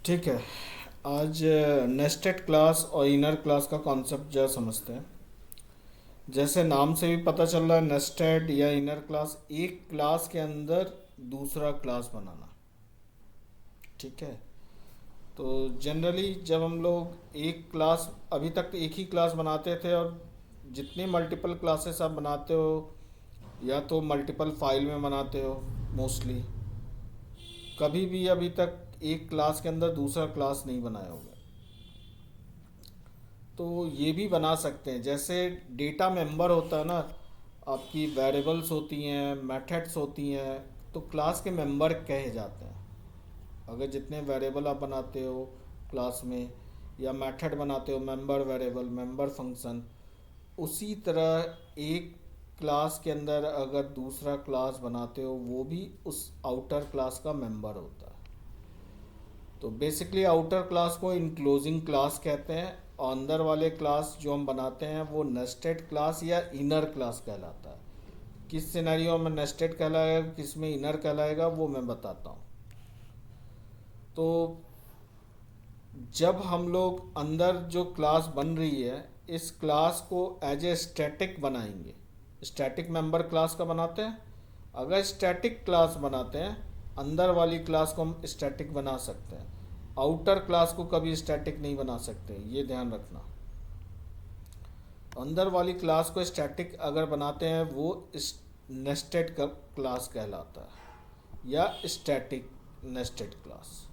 ठीक है। आज नेस्टेड क्लास और इनर क्लास का कॉन्सेप्ट जरा समझते हैं। जैसे नाम से भी पता चल रहा है, नेस्टेड या इनर क्लास, एक क्लास के अंदर दूसरा क्लास बनाना। ठीक है। तो जनरली जब हम लोग एक क्लास, अभी तक तो एक ही क्लास बनाते थे, और जितनी मल्टीपल क्लासेस आप बनाते हो या तो मल्टीपल फाइल में बनाते हो मोस्टली, कभी भी अभी तक एक क्लास के अंदर दूसरा क्लास नहीं बनाया होगा। तो ये भी बना सकते हैं। जैसे डेटा मेंबर होता है ना, आपकी वेरिएबल्स होती हैं, मेथड्स होती हैं, तो क्लास के मेंबर कहे जाते हैं। अगर जितने वेरिएबल आप बनाते हो क्लास में, या मेथड बनाते हो, मेंबर वेरिएबल, मेंबर फंक्शन, उसी तरह एक क्लास के अंदर अगर दूसरा क्लास बनाते हो, वो भी उस आउटर क्लास का मेंबर होता है। तो बेसिकली आउटर क्लास को इनक्लोजिंग क्लास कहते हैं, और अंदर वाले क्लास जो हम बनाते हैं वो नेस्टेड क्लास या इनर क्लास कहलाता है। किस सिनेरियो में नेस्टेड कहलाएगा, किस में इनर कहलाएगा, वो मैं बताता हूँ। तो जब हम लोग अंदर जो क्लास बन रही है, इस क्लास को एज ए स्टैटिक बनाएंगे। स्टैटिक मेंबर क्लास का बनाते हैं। अगर स्टैटिक क्लास बनाते हैं, अंदर वाली क्लास को हम स्टैटिक बना सकते हैं। आउटर क्लास को कभी स्टैटिक नहीं बना सकते, ये ध्यान रखना। अंदर वाली क्लास को स्टैटिक अगर बनाते हैं, वो नेस्टेड क्लास कहलाता है, या स्टैटिक नेस्टेड क्लास।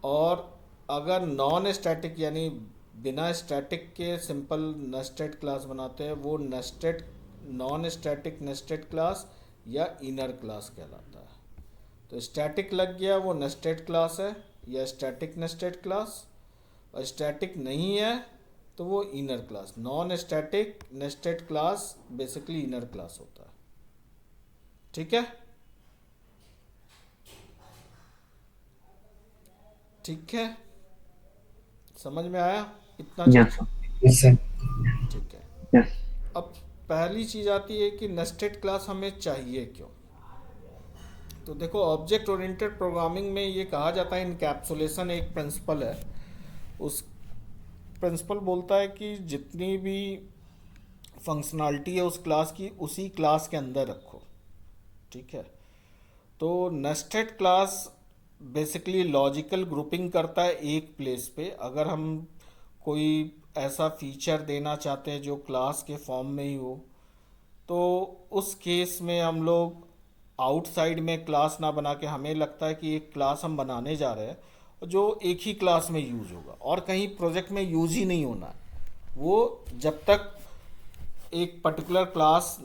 और अगर नॉन स्टैटिक यानी बिना स्टैटिक के सिंपल नेस्टेड क्लास बनाते हैं, वो nested non static nested class या इनर क्लास कहलाता है। तो स्टैटिक लग गया वो नेस्टेड क्लास है या स्टैटिक नेस्टेड क्लास, और स्टैटिक नहीं है तो वो inner class. Non static nested class basically inner class होता है। ठीक है। ठीक है, समझ में आया इतना यस चीज? सर। Yes sir. ठीक है। यस। अब पहली चीज आती है कि नेस्टेड क्लास हमें चाहिए क्यों। तो देखो, ऑब्जेक्ट ओरिएंटेड प्रोग्रामिंग में ये कहा जाता है, इनकैप्सुलेशन एक प्रिंसिपल है। उस प्रिंसिपल बोलता है कि जितनी भी फंक्शनैलिटी है उस क्लास की, उसी क्लास के अंदर रखो। ठीक है। तो nested class basically logical grouping करता है एक प्लेस पे। अगर हम कोई ऐसा फीचर देना चाहते हैं जो क्लास के फॉर्म में ही हो, तो उस केस में हम लोग आउटसाइड में क्लास ना बना के, हमें लगता है कि एक क्लास हम बनाने जा रहे हैं जो एक ही क्लास में यूज होगा और कहीं प्रोजेक्ट में यूज ही नहीं होना है। वो जब तक एक पर्टिकुलर क्लास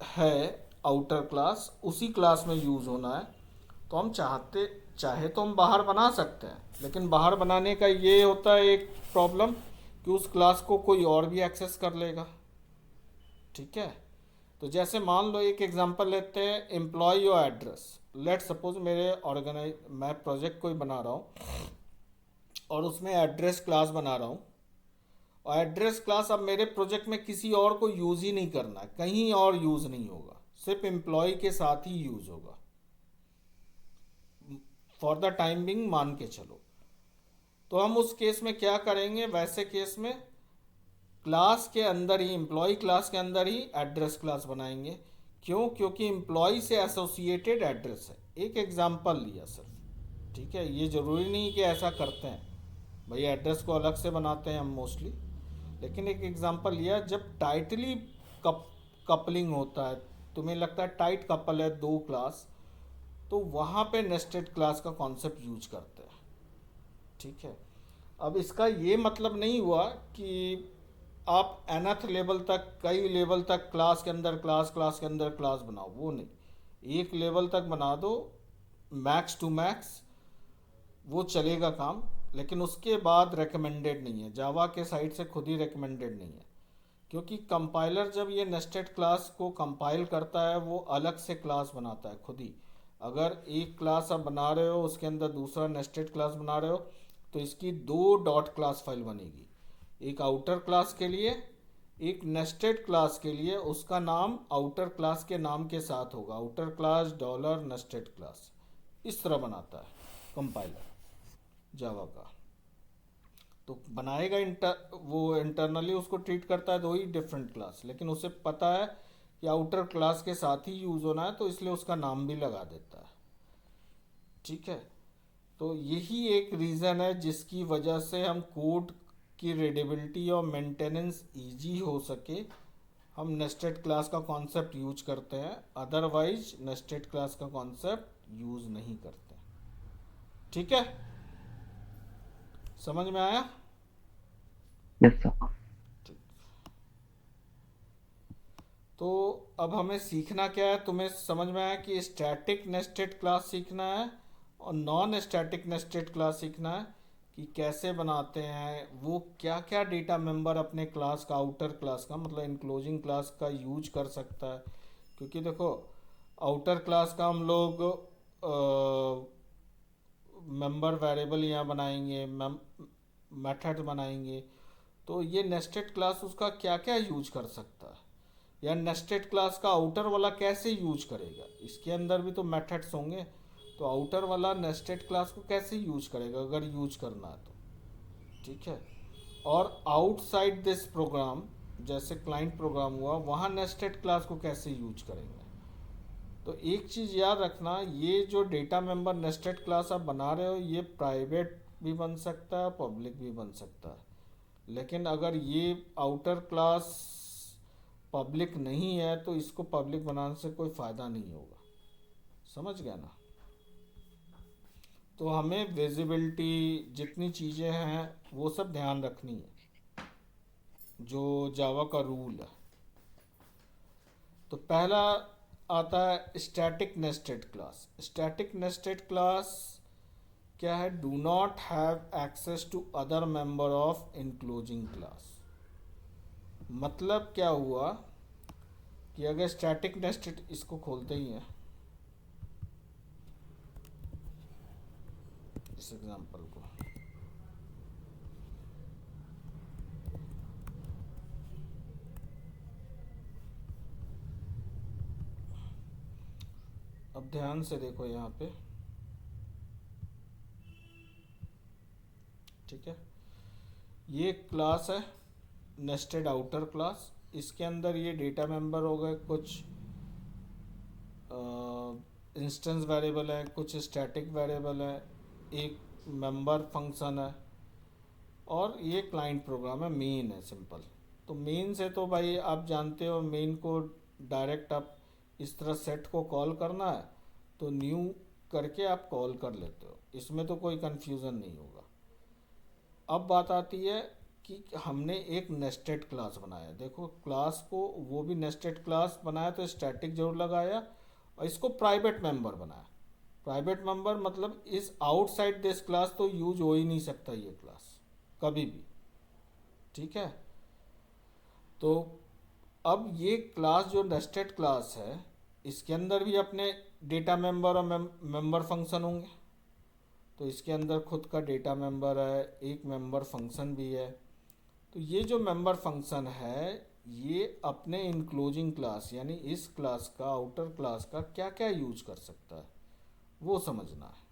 है, आउटर क्लास, उसी क्लास में यूज होना है। तो हम चाहे तो हम बाहर बना सकते हैं, लेकिन बाहर बनाने का ये होता है एक प्रॉब्लम, कि उस क्लास को कोई और भी एक्सेस कर लेगा। ठीक है। तो जैसे मान लो, एक एग्जांपल लेते हैं, employ your address. Let suppose मेरे मैं प्रोजेक्ट कोई बना रहा हूँ और उसमें एड्रेस क्लास बना रहा हूँ। और एड्रेस क्लास अब मेरे प्रोजेक्ट में किसी और को यूज़ ही नहीं करना है, कहीं और यूज़ नहीं होगा, सिर्फ एम्प्लॉय के साथ ही यूज़ होगा फॉर द टाइम बिंग, मान के चलो। तो हम उस केस में क्या करेंगे, वैसे केस में क्लास के अंदर ही, एम्प्लॉय क्लास के अंदर ही एड्रेस क्लास बनाएंगे। क्यों? क्योंकि एम्प्लॉय से एसोसिएटेड एड्रेस है। एक एग्जांपल लिया सिर्फ। ठीक है। ये ज़रूरी नहीं कि ऐसा करते हैं, भाई एड्रेस को अलग से बनाते हैं हम मोस्टली, लेकिन एक एग्जांपल लिया। जब टाइटली कपलिंग होता है, तुम्हें लगता है टाइट कपल है दो क्लास, तो वहाँ पे नेस्टेड क्लास का कॉन्सेप्ट यूज करते हैं। ठीक है। अब इसका ये मतलब नहीं हुआ कि आप nth लेवल तक, कई लेवल तक क्लास के अंदर क्लास, क्लास के अंदर क्लास बनाओ, वो नहीं। एक लेवल तक बना दो, मैक्स टू मैक्स, वो चलेगा काम। लेकिन उसके बाद रेकमेंडेड नहीं है, जावा के साइड से खुद ही रेकमेंडेड नहीं है। क्योंकि कंपाइलर जब ये नेस्टेड क्लास को कंपाइल करता है, वो अलग से क्लास बनाता है खुद ही। अगर एक क्लास आप बना रहे हो, उसके अंदर दूसरा नेस्टेड क्लास बना रहे हो, तो इसकी दो डॉट क्लास फाइल बनेगी। एक आउटर क्लास के लिए, एक नेस्टेड क्लास के लिए। उसका नाम आउटर क्लास के नाम के साथ होगा, outer class dollar nested class. इस तरह बनाता है कंपाइलर। जावा का। तो बनाएगा वो इंटरनली उसको ट्रीट करता है, दो ही डिफरेंट क्लास, लेकिन उसे पता है कि आउटर क्लास के साथ ही यूज होना है, तो इसलिए उसका नाम भी लगा देता है। ठीक है। तो यही एक रीज़न है जिसकी वजह से हम कोड की रीडेबिलिटी और मेंटेनेंस इजी हो सके, हम नेस्टेड क्लास का कॉन्सेप्ट यूज करते हैं, अदरवाइज नेस्टेड क्लास का कॉन्सेप्ट यूज नहीं करते। ठीक है, समझ में आया? Yes sir. ठीक। तो अब हमें सीखना क्या है, तुम्हें समझ में आया कि स्टैटिक नेस्टेड क्लास सीखना है और नॉन स्टैटिक नेस्टेड क्लास सीखना है, कि कैसे बनाते हैं, वो क्या क्या डेटा मेंबर अपने क्लास का, आउटर क्लास का मतलब इनक्लोजिंग क्लास का यूज कर सकता है। क्योंकि देखो, आउटर क्लास का हम लोग मेंबर वेरिएबल यहाँ बनाएंगे, मेथड बनाएंगे, तो ये नेस्टेड क्लास उसका क्या क्या यूज कर सकता है, या नेस्टेड क्लास का आउटर वाला कैसे यूज करेगा, इसके अंदर भी तो मेथड्स होंगे, तो आउटर वाला नेस्टेड क्लास को कैसे यूज करेगा अगर यूज करना है तो। ठीक है। और आउटसाइड दिस प्रोग्राम, जैसे क्लाइंट प्रोग्राम हुआ, वहाँ नेस्टेड क्लास को कैसे यूज करेंगे। तो एक चीज़ याद रखना, ये जो डेटा मेंबर नेस्टेड क्लास आप बना रहे हो, ये प्राइवेट भी बन सकता है, पब्लिक भी बन सकता है, लेकिन अगर ये आउटर क्लास पब्लिक नहीं है तो इसको पब्लिक बनाने से कोई फ़ायदा नहीं होगा। समझ गया ना? तो हमें विजिबिलिटी, जितनी चीज़ें हैं वो सब ध्यान रखनी है, जो जावा का रूल है। तो पहला आता है static nested class. Static nested class क्या है? Do not have access to other member of enclosing class. मतलब क्या हुआ कि अगर स्टैटिक नेस्टेड, इसको खोलते ही हैं इस एग्जांपल को, अब ध्यान से देखो यहाँ पे। ठीक है, ये क्लास है नेस्टेड आउटर क्लास, इसके अंदर ये डेटा मेंबर हो गए, कुछ इंस्टेंस वेरिएबल है, कुछ स्टैटिक वेरिएबल है, एक मेंबर फंक्शन है, और ये क्लाइंट प्रोग्राम है, मेन है सिंपल। तो मेन से तो भाई आप जानते हो, मेन को डायरेक्ट आप इस तरह सेट को कॉल करना है तो न्यू करके आप कॉल कर लेते हो, इसमें तो कोई कंफ्यूजन नहीं होगा। अब बात आती है कि हमने एक नेस्टेड क्लास बनाया, देखो क्लास को वो भी नेस्टेड क्लास बनाया तो स्टैटिक जरूर लगाया, और इसको प्राइवेट मेंबर बनाया। प्राइवेट मेंबर मतलब इस आउटसाइड दिस क्लास तो यूज हो ही नहीं सकता ये क्लास कभी भी। ठीक है। तो अब ये क्लास जो नेस्टेड क्लास है, इसके अंदर भी अपने डेटा मेंबर और मेंबर फंक्शन होंगे। तो इसके अंदर खुद का डेटा मेंबर है, एक मेंबर फंक्शन भी है। तो ये जो मेंबर फंक्शन है, ये अपने इनक्लोजिंग क्लास यानी इस क्लास का, आउटर क्लास का क्या क्या यूज कर सकता है वो समझना है।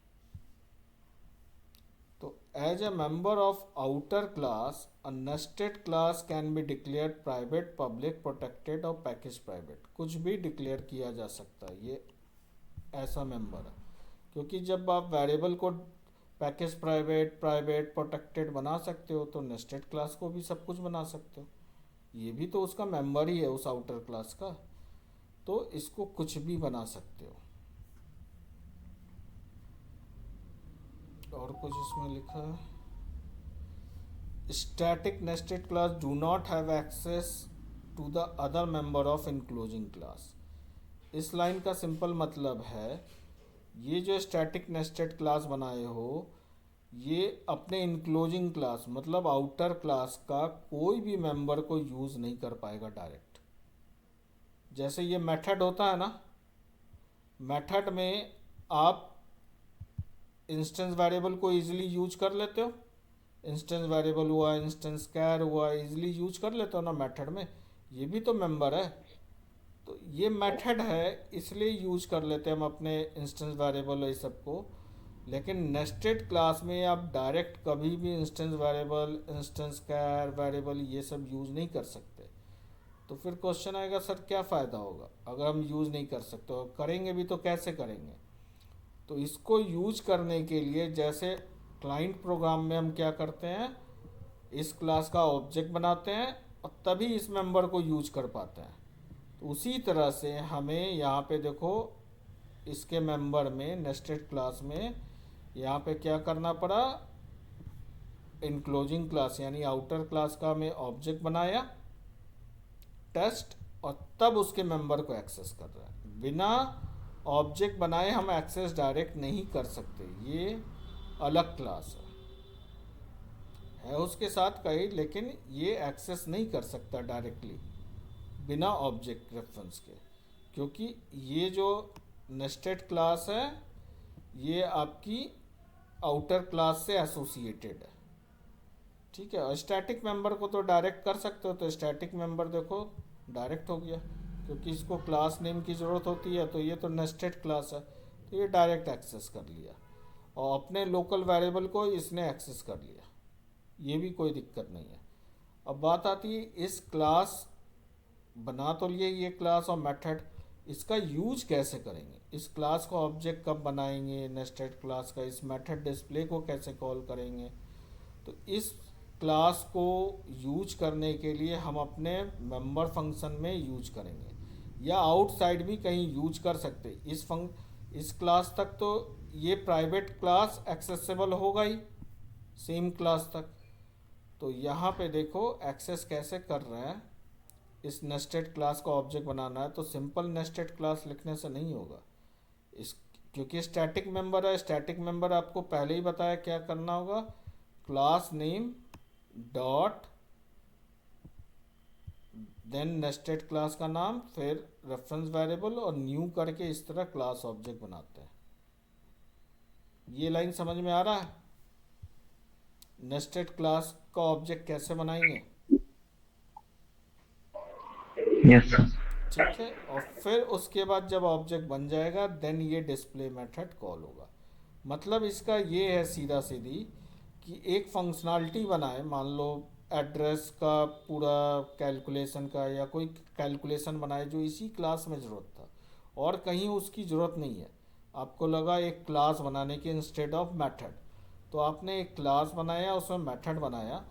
तो as a member of outer class, a nested class can be declared private, public, protected और पैकेज प्राइवेट, कुछ भी डिक्लेयर किया जा सकता है। ये ऐसा मेंबर है, क्योंकि जब आप वेरिएबल को पैकेज प्राइवेट, प्राइवेट, प्रोटेक्टेड बना सकते हो, तो नेस्टेड क्लास को भी सब कुछ बना सकते हो। ये भी तो उसका मेंबर ही है उस आउटर क्लास का, तो इसको कुछ भी बना सकते हो। और कुछ इसमें लिखा है, static nested class do not have access to the other member of enclosing class. इस लाइन का सिंपल मतलब है, ये जो स्टैटिक नेस्टेड क्लास बनाए हो, ये अपने इनक्लोजिंग क्लास मतलब आउटर क्लास का कोई भी मेंबर को यूज़ नहीं कर पाएगा डायरेक्ट। जैसे ये मेथड होता है ना, मेथड में आप इंस्टेंस वेरिएबल को इजीली यूज कर लेते हो, इंस्टेंस वेरिएबल हुआ, इंस्टेंस कैर हुआ, इजीली यूज कर लेते हो ना मेथड में, ये भी तो मेंबर है। तो ये मेथड है इसलिए यूज कर लेते हैं हम अपने इंस्टेंस वेरिएबल ये सबको, लेकिन नेस्टेड क्लास में आप डायरेक्ट कभी भी इंस्टेंस वेरिएबल, इंस्टेंस कैर वेरिएबल ये सब यूज़ नहीं कर सकते। तो फिर क्वेश्चन आएगा सर क्या फ़ायदा होगा अगर हम यूज़ नहीं कर सकते, और करेंगे भी तो कैसे करेंगे। तो इसको यूज करने के लिए जैसे क्लाइंट प्रोग्राम में हम क्या करते हैं, इस क्लास का ऑब्जेक्ट बनाते हैं और तभी इस मेंबर को यूज कर पाते हैं। तो उसी तरह से हमें यहाँ पे देखो इसके मेंबर में नेस्टेड क्लास में यहाँ पे क्या करना पड़ा, इनक्लोजिंग क्लास यानी आउटर क्लास का हमें ऑब्जेक्ट बनाया टेस्ट, और तब उसके मेंबर को एक्सेस कर रहा है। बिना ऑब्जेक्ट बनाए हम एक्सेस डायरेक्ट नहीं कर सकते, ये अलग क्लास है उसके साथ कहीं, लेकिन ये एक्सेस नहीं कर सकता डायरेक्टली बिना ऑब्जेक्ट रेफरेंस के, क्योंकि ये जो नेस्टेड क्लास है ये आपकी आउटर क्लास से एसोसिएटेड है। ठीक है, और स्टैटिक मेंबर को तो डायरेक्ट कर सकते हो, तो स्टैटिक मेंबर देखो डायरेक्ट हो गया क्योंकि इसको क्लास नेम की ज़रूरत होती है, तो ये तो नेस्टेड क्लास है तो ये डायरेक्ट एक्सेस कर लिया, और अपने लोकल वेरिएबल को इसने एक्सेस कर लिया, ये भी कोई दिक्कत नहीं है। अब बात आती है इस क्लास बना तो लिए ये क्लास और मेथड, इसका यूज कैसे करेंगे, इस क्लास का ऑब्जेक्ट कब बनाएंगे नेस्टेड क्लास का, इस मेथड डिस्प्ले को कैसे कॉल करेंगे। तो इस क्लास को यूज करने के लिए हम अपने मेंबर फंक्शन में यूज करेंगे, या आउटसाइड भी कहीं यूज कर सकते। इस क्लास तक तो ये प्राइवेट क्लास एक्सेसिबल होगा ही सेम क्लास तक। तो यहाँ पे देखो एक्सेस कैसे कर रहे हैं, इस नेस्टेड क्लास का ऑब्जेक्ट बनाना है तो सिंपल नेस्टेड क्लास लिखने से नहीं होगा, इस क्योंकि स्टैटिक मेंबर है, स्टैटिक मेंबर आपको पहले ही बताया क्या करना होगा, class name dot then nested class का नाम, फिर रेफरेंस वेरिएबल और न्यू करके इस तरह क्लास ऑब्जेक्ट बनाते हैं। ये लाइन समझ में आ रहा है, नेस्टेड क्लास का ऑब्जेक्ट कैसे बनाएंगे। Yes sir. ठीक है, और फिर उसके बाद जब ऑब्जेक्ट बन जाएगा देन ये डिस्प्ले मेथड कॉल होगा। मतलब इसका ये है सीधा सीधी कि एक फंक्शनैलिटी बनाए, मान लो एड्रेस का पूरा कैलकुलेशन का, या कोई कैलकुलेशन बनाए जो इसी क्लास में ज़रूरत था और कहीं उसकी ज़रूरत नहीं है, आपको लगा एक क्लास बनाने की इंस्टेड ऑफ मेथड, तो आपने एक क्लास बनाया उसमें मेथड बनाया।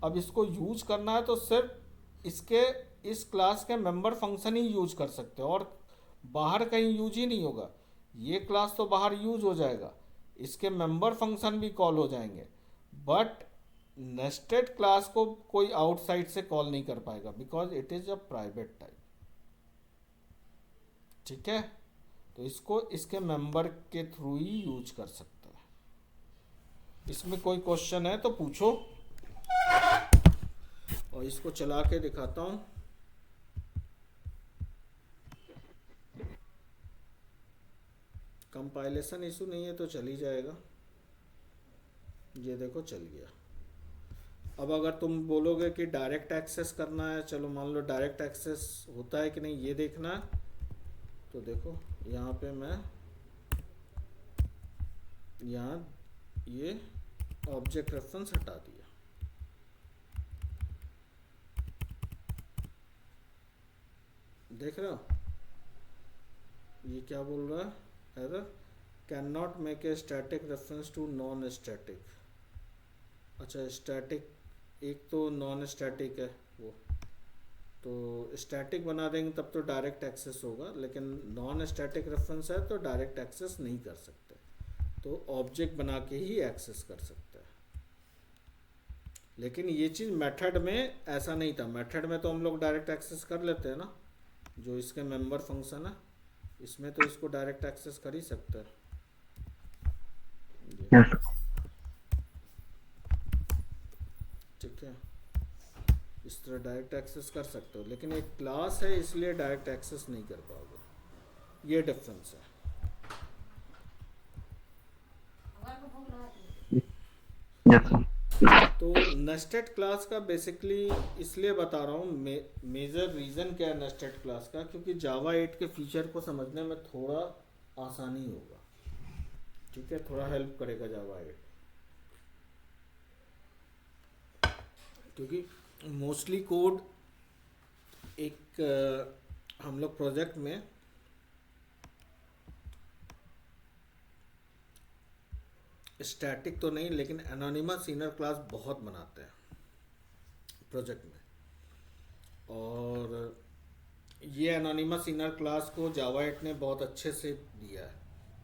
अब इसको यूज करना है तो सिर्फ इसके इस क्लास के मेंबर फंक्शन ही यूज कर सकते हो, और बाहर कहीं यूज ही नहीं होगा। ये क्लास तो बाहर यूज हो जाएगा, इसके मेंबर फंक्शन भी कॉल हो जाएंगे, बट नेस्टेड क्लास को कोई आउटसाइड से कॉल नहीं कर पाएगा because it is a private type. ठीक है, तो इसको इसके मेंबर के थ्रू ही यूज कर सकते हैं। इसमें कोई क्वेश्चन है तो पूछो, और इसको चला के दिखाता हूं। कंपाइलेशन इशू नहीं है तो चल ही जाएगा। ये देखो चल गया। अब अगर तुम बोलोगे कि डायरेक्ट एक्सेस करना है, चलो मान लो डायरेक्ट एक्सेस होता है कि नहीं ये देखना है, तो देखो यहाँ पे मैं यहाँ ये ऑब्जेक्ट रेफरेंस हटा दिया। देख रहे हो ये क्या बोल रहा है, error can not make a static reference to non static. अच्छा स्टैटिक, एक तो नॉन स्टैटिक है वो, तो स्टैटिक बना देंगे तब तो डायरेक्ट एक्सेस होगा, लेकिन नॉन स्टैटिक रेफरेंस है तो डायरेक्ट एक्सेस नहीं कर सकते, तो ऑब्जेक्ट बना के ही एक्सेस कर सकते हैं। लेकिन ये चीज़ मेथड में ऐसा नहीं था, मेथड में तो हम लोग डायरेक्ट एक्सेस कर लेते हैं ना, जो इसके मेंबर फंक्शन है इसमें तो इसको डायरेक्ट एक्सेस कर ही सकते हैं। यस ठीक है, इस तरह डायरेक्ट एक्सेस कर सकते हो, लेकिन एक क्लास है इसलिए डायरेक्ट एक्सेस नहीं कर पाओगे, ये डिफरेंस है। Yes sir. तो नेस्टेड क्लास का बेसिकली इसलिए बता रहा हूँ, मेजर रीज़न क्या है नेस्टेड क्लास का, क्योंकि जावा 8 के फीचर को समझने में थोड़ा आसानी होगा। ठीक है, थोड़ा हेल्प करेगा जावा 8, क्योंकि मोस्टली कोड एक हम लोग प्रोजेक्ट में स्टैटिक तो नहीं लेकिन एनोनिमस इनर क्लास बहुत बनाते हैं प्रोजेक्ट में। और ये एनोनिमस इनर क्लास को जावा 8 ने बहुत अच्छे से दिया है,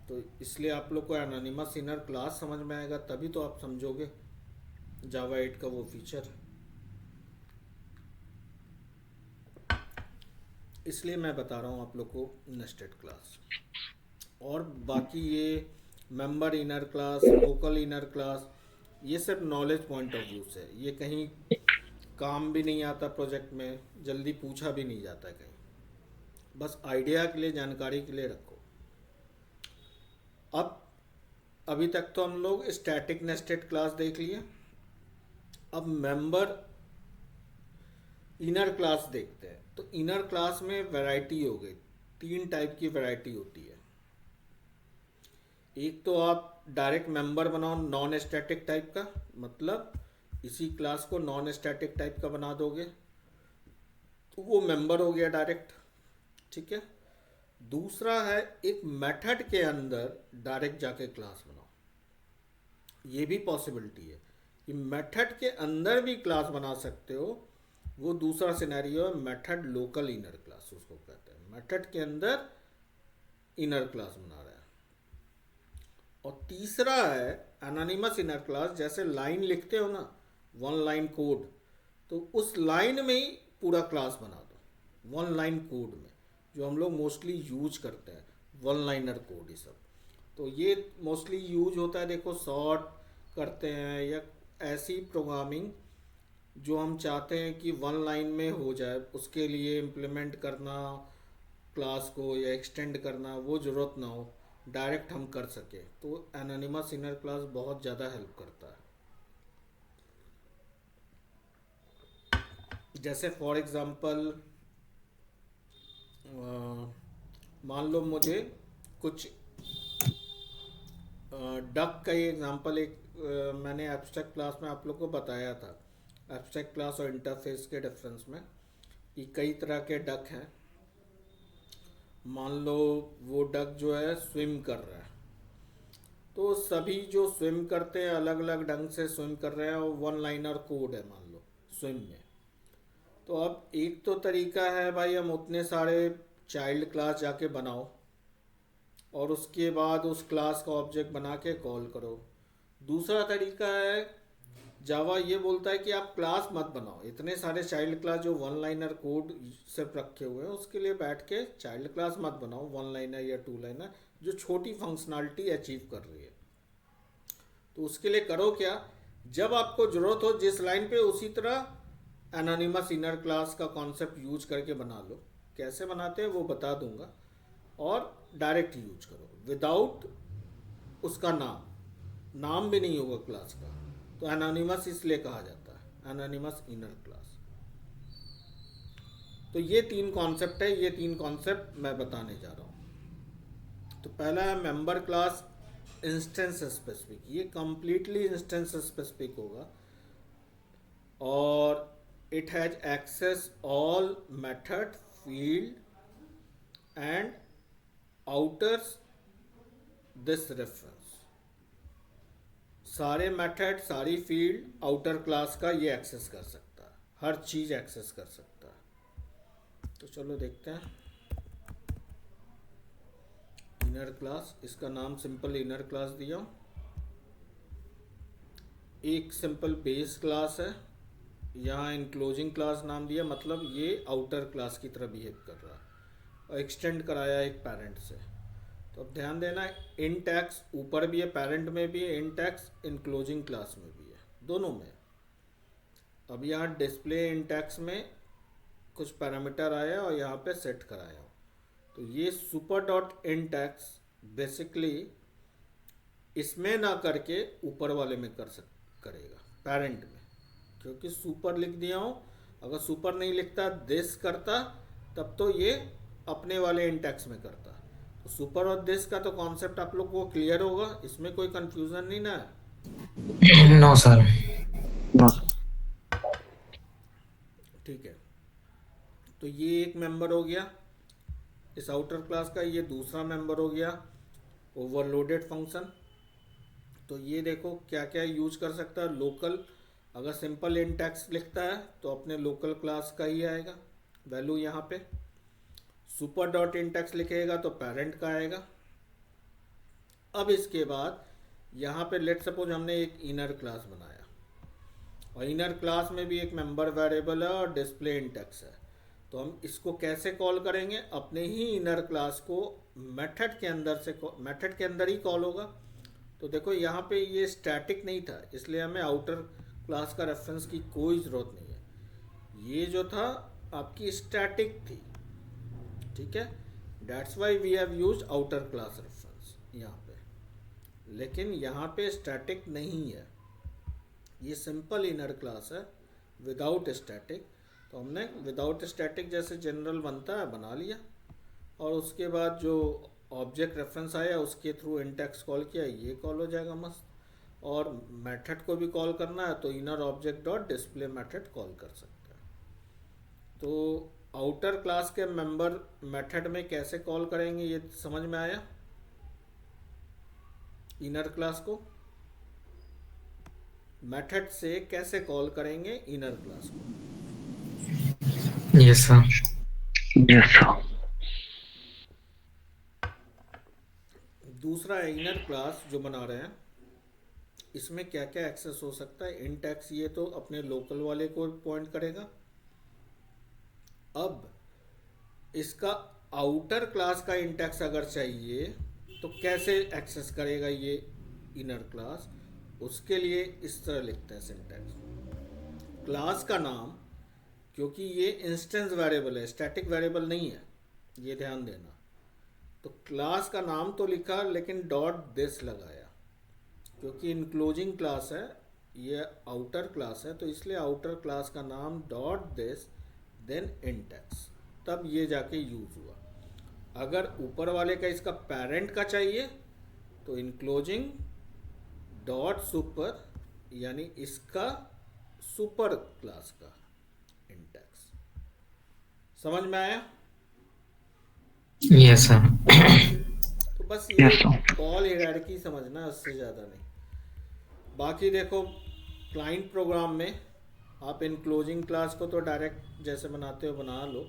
तो इसलिए आप लोग को एनोनिमस इनर क्लास समझ में आएगा, तभी तो आप समझोगे जावा 8 का वो फीचर। इसलिए मैं बता रहा हूँ आप लोग को नेस्टेड क्लास। और बाकी ये member inner class, local inner class, ये सब नॉलेज पॉइंट ऑफ व्यू से, ये कहीं काम भी नहीं आता प्रोजेक्ट में, जल्दी पूछा भी नहीं जाता है कहीं, बस आइडिया के लिए, जानकारी के लिए रखो। अब अभी तक तो हम लोग स्टैटिक नेस्टेड क्लास देख लिए, अब मेंबर इनर क्लास देखते हैं। तो इनर क्लास में वैरायटी हो गई, 3 टाइप की वैरायटी होती है। एक तो आप डायरेक्ट मेंबर बनाओ नॉन स्टैटिक टाइप का, मतलब इसी क्लास को नॉन स्टैटिक टाइप का बना दोगे तो वो मेंबर हो गया डायरेक्ट, ठीक है। दूसरा है एक मेथड के अंदर डायरेक्ट जाके क्लास बनाओ, ये भी पॉसिबिलिटी है कि मेथड के अंदर भी क्लास बना सकते हो। वो दूसरा सिनेरियो है मेथड लोकल इनर क्लास, उसको कहते हैं मेथड के अंदर इनर क्लास बना रहा है। और तीसरा है एनोनिमस इनर क्लास, जैसे लाइन लिखते हो ना, 1 लाइन कोड, तो उस लाइन में ही पूरा क्लास बना दो, 1 लाइन कोड में, जो हम लोग मोस्टली यूज करते हैं 1 लाइनर कोड ये सब। तो ये मोस्टली यूज होता है, देखो शॉर्ट करते हैं या ऐसी प्रोग्रामिंग जो हम चाहते हैं कि 1 लाइन में हो जाए, उसके लिए इम्प्लीमेंट करना क्लास को या एक्सटेंड करना वो ज़रूरत ना हो, डायरेक्ट हम कर सके, तो एनोनिमस इनर क्लास बहुत ज़्यादा हेल्प करता है। जैसे फॉर एग्ज़ाम्पल मान लो मुझे कुछ डक का ही एग्जांपल एक मैंने एब्स्ट्रैक्ट क्लास में आप लोग को बताया था, एब्स्ट्रैक्ट क्लास और इंटरफेस के डिफरेंस में, कि कई तरह के डक हैं। मान लो वो डक जो है स्विम कर रहा है, तो सभी जो स्विम करते हैं अलग अलग ढंग से स्विम कर रहे हैं, और 1 लाइनर कोड है मान लो स्विम में। तो अब एक तो तरीका है भाई, हम उतने सारे चाइल्ड क्लास जाके बनाओ और उसके बाद उस क्लास का ऑब्जेक्ट बना के कॉल करो। दूसरा तरीका है, जावा ये बोलता है कि आप क्लास मत बनाओ, इतने सारे चाइल्ड क्लास जो 1 लाइनर कोड सिर्फ रखे हुए हैं उसके लिए बैठ के चाइल्ड क्लास मत बनाओ, 1 लाइनर या 2 लाइनर जो छोटी फंक्शनैलिटी अचीव कर रही है। तो उसके लिए करो क्या, जब आपको ज़रूरत हो जिस लाइन पे, उसी तरह एनोनिमस इनर क्लास का कॉन्सेप्ट यूज करके बना लो। कैसे बनाते हैं वो बता दूंगा, और डायरेक्ट यूज करो विदाउट उसका नाम भी नहीं होगा क्लास का, तो एनोनिमस इसलिए कहा जाता है एनोनिमस इनर क्लास। तो ये 3 कॉन्सेप्ट है, ये 3 कॉन्सेप्ट मैं बताने जा रहा हूँ। तो पहला है मेंबर क्लास इंस्टेंस स्पेसिफिक, ये कंप्लीटली इंस्टेंस स्पेसिफिक होगा, और it has access all method field and outer's this reference. सारे मेथड, सारी फील्ड, आउटर क्लास का ये एक्सेस कर सकता है, हर चीज एक्सेस कर सकता है। तो चलो देखते हैं इनर क्लास, इसका नाम सिंपल इनर क्लास दिया। एक सिंपल बेस क्लास है, यहाँ इनक्लोजिंग क्लास नाम दिया, मतलब ये आउटर क्लास की तरह बिहेव कर रहा है, और एक्सटेंड कराया एक पेरेंट से। तो अब ध्यान देना, इन टैक्स ऊपर भी है, पेरेंट में भी है, इन टैक्स इनक्लोजिंग क्लास में भी है, दोनों में। अब यहाँ डिस्प्ले इन टैक्स में कुछ पैरामीटर आया और यहाँ पे सेट कराया, तो ये super dot in tax basically इसमें ना करके ऊपर वाले में करेगा, पेरेंट में, क्योंकि सुपर लिख दिया हूँ। अगर सुपर नहीं लिखता, दिस करता, तब तो ये अपने वाले इंटेक्स में करता। सुपर और दिस का तो कॉन्सेप्ट आप लोग को क्लियर होगा, इसमें कोई कंफ्यूजन नहीं ना है। No sir. No. ठीक है, तो ये एक मेंबर हो गया इस आउटर क्लास का, ये दूसरा मेंबर हो गया ओवरलोडेड फंक्शन। तो ये देखो क्या क्या यूज कर सकता है। लोकल, अगर सिंपल इंटेक्स लिखता है तो अपने लोकल क्लास का ही आएगा वैल्यू यहाँ पे। सुपर डॉट इंटेक्स लिखेगा तो पेरेंट का आएगा। अब इसके बाद यहाँ पे लेट सपोज हमने एक इनर क्लास बनाया, और इनर क्लास में भी एक मेंबर वेरिएबल है और डिस्प्ले इंटेक्स है। तो हम इसको कैसे कॉल करेंगे, अपने ही इनर क्लास को मेथड के अंदर से, मेथड के अंदर ही कॉल होगा। तो देखो यहाँ पे ये स्टैटिक नहीं था, इसलिए हमें आउटर क्लास का रेफरेंस की कोई ज़रूरत नहीं है। ये जो था आपकी स्टैटिक थी, ठीक है। That's why we have use outer class reference यहाँ पे। लेकिन यहाँ पे स्टैटिक नहीं है, ये सिंपल इनर क्लास है विदाउट स्टैटिक। तो हमने विदाउट स्टैटिक जैसे जनरल बनता है बना लिया, और उसके बाद जो ऑब्जेक्ट रेफरेंस आया उसके थ्रू इंटेक्स कॉल किया, ये कॉल हो जाएगा मस्त। और मेथड को भी कॉल करना है तो inner object dot display method call कर सकते हैं। तो आउटर क्लास के मेंबर मेथड में कैसे कॉल करेंगे ये समझ में आया। इनर क्लास को मेथड से कैसे कॉल करेंगे इनर क्लास को। Yes sir. Yes, sir. दूसरा है इनर क्लास जो बना रहे हैं, इसमें क्या क्या एक्सेस हो सकता है। इंटेक्स ये तो अपने लोकल वाले को पॉइंट करेगा। अब इसका आउटर क्लास का इंटेक्स अगर चाहिए तो कैसे एक्सेस करेगा ये इनर क्लास, उसके लिए इस तरह लिखते हैं सिंटैक्स। क्लास का नाम, क्योंकि ये इंस्टेंस वेरिएबल है, स्टैटिक वेरिएबल नहीं है, ये ध्यान देना। तो क्लास का नाम तो लिखा लेकिन डॉट दिस लगाया, क्योंकि इनक्लोजिंग क्लास है, ये आउटर क्लास है, तो इसलिए आउटर क्लास का नाम डॉट दिस देन इंटेक्स, तब ये जाके यूज हुआ। अगर ऊपर वाले का इसका पेरेंट का चाहिए तो इनक्लोजिंग डॉट सुपर, यानी इसका सुपर क्लास का इंटेक्स। समझ में आया। Yes sir. तो बस ये Yes, sir. कॉल हायरार्की समझना, उससे ज़्यादा नहीं। बाकी देखो क्लाइंट प्रोग्राम में आप इनक्लोजिंग क्लास को तो डायरेक्ट जैसे बनाते हो बना लो,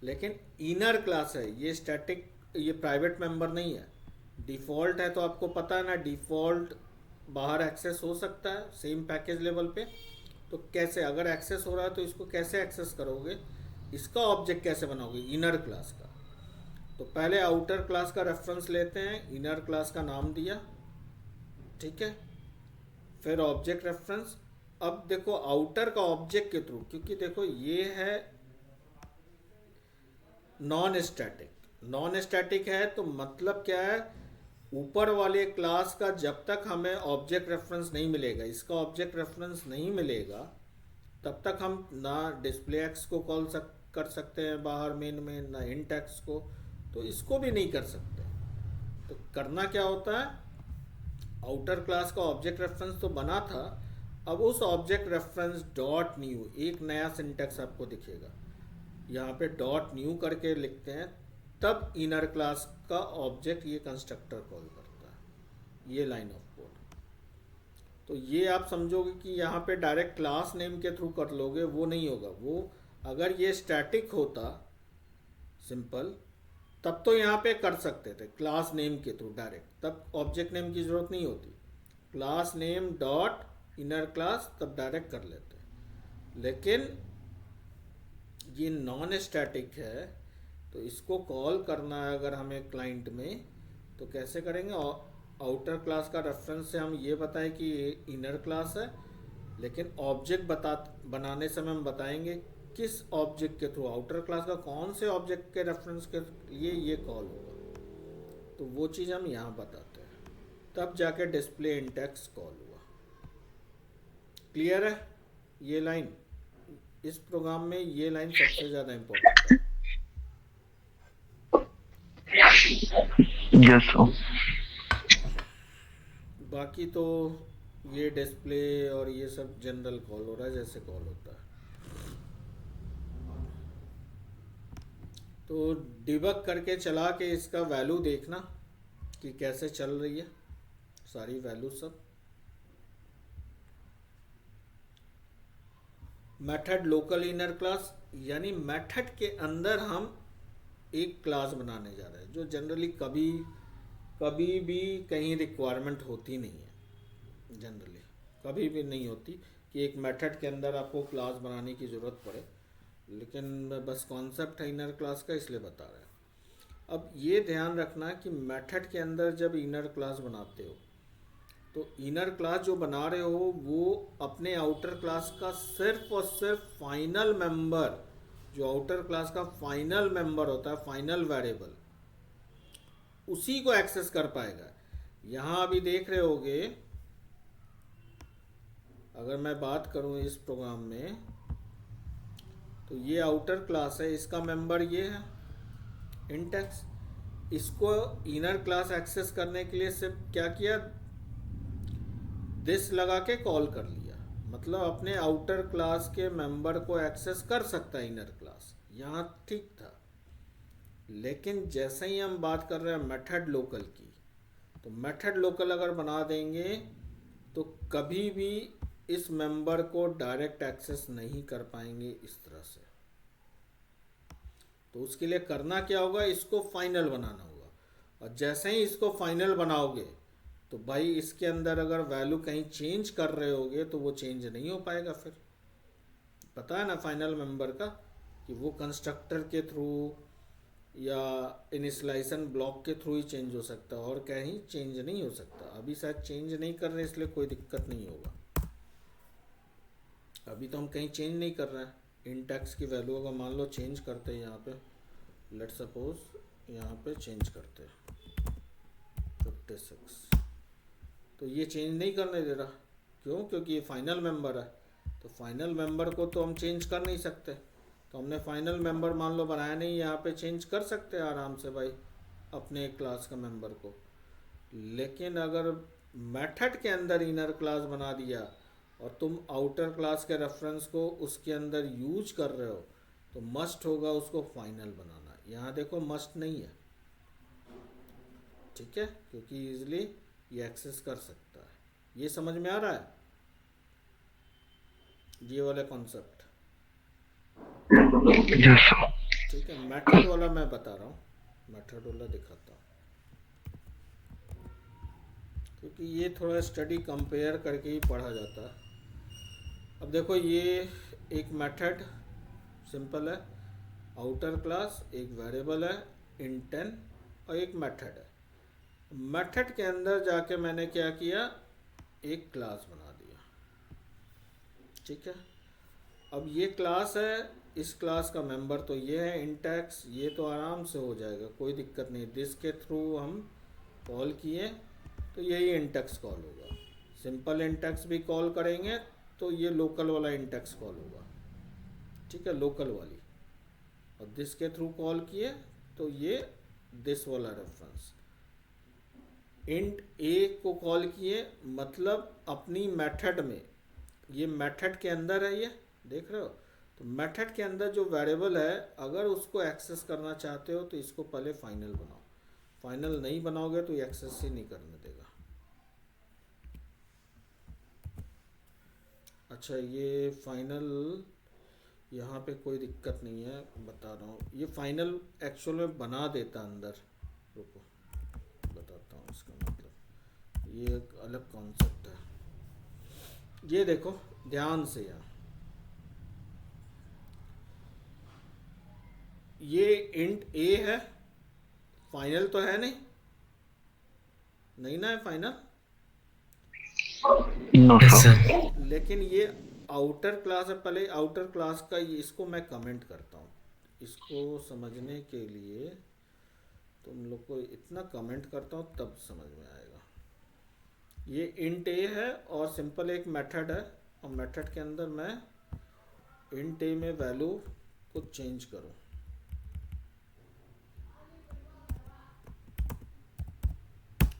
लेकिन इनर क्लास है ये स्टैटिक, ये प्राइवेट मेंबर नहीं है, डिफ़ॉल्ट है। तो आपको पता है ना, डिफ़ॉल्ट बाहर एक्सेस हो सकता है सेम पैकेज लेवल पे। तो कैसे, अगर एक्सेस हो रहा है तो इसको कैसे एक्सेस करोगे, इसका ऑब्जेक्ट कैसे बनाओगे इनर क्लास का। तो पहले आउटर क्लास का रेफरेंस लेते हैं, इनर क्लास का नाम दिया, ठीक है, फिर ऑब्जेक्ट रेफरेंस। अब देखो आउटर का ऑब्जेक्ट के थ्रू, क्योंकि देखो ये है नॉन स्टैटिक, नॉन स्टैटिक है तो मतलब क्या है, ऊपर वाले क्लास का जब तक हमें ऑब्जेक्ट रेफरेंस नहीं मिलेगा, इसका ऑब्जेक्ट रेफरेंस नहीं मिलेगा, तब तक हम ना डिस्प्ले एक्स को कॉल कर सकते हैं बाहर मेन में, ना इंटेक्स को, तो इसको भी नहीं कर सकते। तो करना क्या होता है, आउटर क्लास का ऑब्जेक्ट रेफरेंस तो बना था, अब उस ऑब्जेक्ट रेफरेंस डॉट न्यू, एक नया सिंटेक्स आपको दिखेगा यहाँ पे, डॉट न्यू करके लिखते हैं, तब इनर क्लास का ऑब्जेक्ट ये कंस्ट्रक्टर कॉल करता है, ये लाइन ऑफ कोड। तो ये आप समझोगे कि यहाँ पे डायरेक्ट क्लास नेम के थ्रू कर लोगे, वो नहीं होगा। वो अगर ये स्टैटिक होता सिंपल, तब तो यहाँ पे कर सकते थे क्लास नेम के थ्रू डायरेक्ट, तब ऑब्जेक्ट नेम की ज़रूरत नहीं होती, class name dot inner class तब डायरेक्ट कर लेते। लेकिन ये नॉन स्टैटिक है, तो इसको कॉल करना है अगर हमें क्लाइंट में, तो कैसे करेंगे। आउटर क्लास का रेफरेंस से हम ये बताएं कि ये इनर क्लास है, लेकिन ऑब्जेक्ट बनाने समय हम बताएंगे किस ऑब्जेक्ट के थ्रू, आउटर क्लास का कौन से ऑब्जेक्ट के रेफरेंस के लिए ये कॉल होगा, तो वो चीज़ हम यहाँ बताते हैं, तब जाके डिस्प्ले इंटेक्स कॉल हुआ। क्लियर है ये लाइन, इस प्रोग्राम में ये लाइन सबसे ज़्यादा इम्पोर्टेंट है। Yes, sir. बाकी तो ये डिस्प्ले और ये सब जनरल कॉल हो रहा है जैसे कॉल होता है। तो डिबग करके चला के इसका वैल्यू देखना कि कैसे चल रही है सारी वैल्यू सब। मेथड लोकल इनर क्लास, यानी मेथड के अंदर हम एक क्लास बनाने जा रहे हैं जो जनरली कभी कभी भी कहीं रिक्वायरमेंट होती नहीं है। जनरली कभी भी नहीं होती कि एक मेथड के अंदर आपको क्लास बनाने की ज़रूरत पड़े, लेकिन बस कॉन्सेप्ट है इनर क्लास का इसलिए बता रहे हैं। अब ये ध्यान रखना कि मेथड के अंदर जब इनर क्लास बनाते हो तो इनर क्लास जो बना रहे हो वो अपने आउटर क्लास का सिर्फ और सिर्फ फाइनल मेंबर, जो आउटर क्लास का फाइनल मेंबर होता है, फाइनल वेरिएबल, उसी को एक्सेस कर पाएगा। यहाँ अभी देख रहे होगे, अगर मैं बात करूँ इस प्रोग्राम में तो ये आउटर क्लास है, इसका मेंबर ये है इंटेक्स। इसको इनर क्लास एक्सेस करने के लिए सिर्फ क्या किया, दिस लगा के कॉल कर लिया, मतलब अपने आउटर क्लास के मेंबर को एक्सेस कर सकता है इनर क्लास। यहाँ ठीक था, लेकिन जैसे ही हम बात कर रहे हैं मेथड लोकल की, तो मेथड लोकल अगर बना देंगे तो कभी भी इस मेंबर को डायरेक्ट एक्सेस नहीं कर पाएंगे इस तरह से। तो उसके लिए करना क्या होगा, इसको फाइनल बनाना होगा। और जैसे ही इसको फाइनल बनाओगे तो भाई इसके अंदर अगर वैल्यू कहीं चेंज कर रहे होगे तो वो चेंज नहीं हो पाएगा। फिर पता है ना फाइनल मेंबर का कि वो कंस्ट्रक्टर के थ्रू या इनिशियलाइजेशन ब्लॉक के थ्रू ही चेंज हो सकता है, और कहीं चेंज नहीं हो सकता। अभी शायद चेंज नहीं कर रहे इसलिए कोई दिक्कत नहीं होगा। अभी तो हम कहीं चेंज नहीं कर रहे हैं। इंटेक्स की वैल्यू अगर मान लो चेंज करते हैं यहाँ पे, लेट सपोज यहाँ पे चेंज करते हैं 56, तो ये चेंज नहीं करने दे रहा। क्यों? क्योंकि ये फाइनल मेंबर है। तो फाइनल मेंबर को तो हम चेंज कर नहीं सकते, तो हमने फाइनल मेंबर मान लो बनाया नहीं, यहाँ पे चेंज कर सकते हैं आराम से भाई अपने क्लास का मेंबर को। लेकिन अगर मेथड के अंदर इनर क्लास बना दिया और तुम आउटर क्लास के रेफरेंस को उसके अंदर यूज कर रहे हो तो मस्ट होगा उसको फाइनल बनाना। यहाँ देखो मस्ट नहीं है, ठीक है, क्योंकि इजीली ये एक्सेस कर सकता है। ये समझ में आ रहा है ये वाला कॉन्सेप्ट? Yes, sir. ठीक है, मेथड वाला मैं बता रहा हूँ, मेथड वाला दिखाता हूँ, क्योंकि ये थोड़ा स्टडी कंपेयर करके ही पढ़ा जाता है। अब देखो ये एक मेथड सिंपल है, आउटर क्लास, एक वेरिएबल है इंटेन, और एक मेथड है। मेथड के अंदर जाके मैंने क्या किया, एक क्लास बना दिया, ठीक है। अब ये क्लास है, इस क्लास का मेंबर तो ये है इंटेक्स, ये तो आराम से हो जाएगा, कोई दिक्कत नहीं। दिस के थ्रू हम कॉल किए तो यही इंटेक्स कॉल होगा। सिंपल इंटेक्स भी कॉल करेंगे तो ये लोकल वाला इंटेक्स कॉल होगा, ठीक है, लोकल वाली। और दिस के थ्रू कॉल किए तो ये दिस वाला रेफरेंस। इंट ए को कॉल किए मतलब अपनी मेथड में, ये मेथड के अंदर है, ये देख रहे हो। तो मेथड के अंदर जो वेरिएबल है अगर उसको एक्सेस करना चाहते हो तो इसको पहले फाइनल बनाओ। फाइनल नहीं बनाओगे तो ये एक्सेस ही नहीं करने देगा। अच्छा, ये फाइनल यहाँ पे कोई दिक्कत नहीं है, बता रहा हूँ। ये फाइनल एक्चुअल में बना देता अंदर, रुको बताता हूँ इसका मतलब। ये एक अलग कॉन्सेप्ट है। ये देखो ध्यान से, यहाँ ये इंट ए है, फाइनल तो है नहीं, नहीं ना है final, No, yes sir. Sir. लेकिन ये आउटर क्लास है। पहले आउटर क्लास का इसको मैं कमेंट करता हूँ, इसको समझने के लिए तुम लोग को इतना कमेंट करता हूँ तब समझ में आएगा। ये इंट ए है और सिंपल एक मेथड है, और मेथड के अंदर मैं इंट ए में वैल्यू को चेंज करूँ।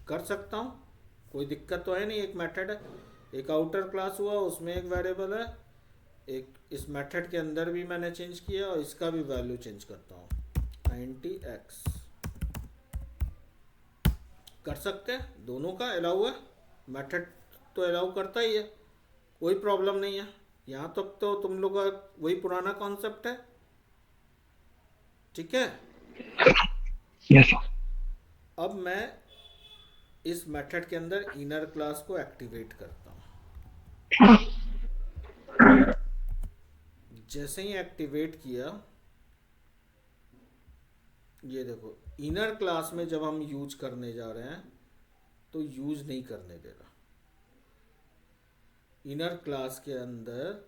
कर सकता हूँ, कोई दिक्कत तो है नहीं। एक मेथड है, एक आउटर क्लास हुआ, उसमें एक वेरिएबल है, एक इस मेथड के अंदर भी मैंने चेंज किया और इसका भी वैल्यू चेंज करता हूँ 90x। कर सकते हैं, दोनों का अलाउ है, मेथड तो अलाउ करता ही है, कोई प्रॉब्लम नहीं है। यहाँ तक तो तुम लोग का वही पुराना कॉन्सेप्ट है, ठीक है। Yes sir. अब मैं इस मेथड के अंदर इनर क्लास को एक्टिवेट करता हूँ। जैसे ही एक्टिवेट किया, ये देखो इनर क्लास में जब हम यूज करने जा रहे हैं तो यूज नहीं करने दे रहा। इनर क्लास के अंदर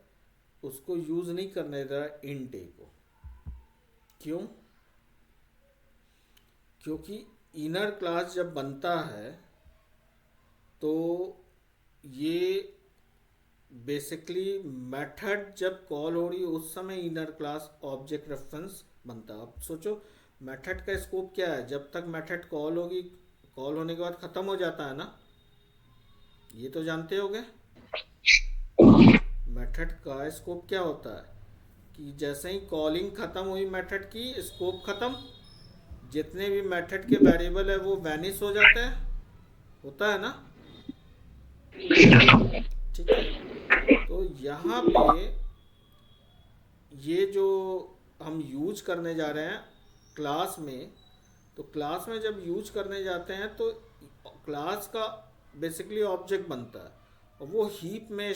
उसको यूज नहीं करने दे रहा इंट ए को। क्यों? क्योंकि इनर क्लास जब बनता है तो ये बेसिकली मेथड जब कॉल हो रही है उस समय इनर क्लास ऑब्जेक्ट रेफरेंस बनता है। अब सोचो मेथड का स्कोप क्या है, जब तक मेथड कॉल होगी, कॉल होने के बाद ख़त्म हो जाता है ना, ये तो जानते होगे। मेथड का स्कोप क्या होता है कि जैसे ही कॉलिंग ख़त्म हुई मेथड की, स्कोप ख़त्म, जितने भी मेथड के वेरिएबल है वो वैनिश हो जाते हैं, होता है ना, यस सर। ठीक है। तो यहाँ पे ये जो हम यूज करने जा रहे हैं क्लास में, तो क्लास में जब यूज करने जाते हैं तो क्लास का बेसिकली ऑब्जेक्ट बनता है और वो हीप में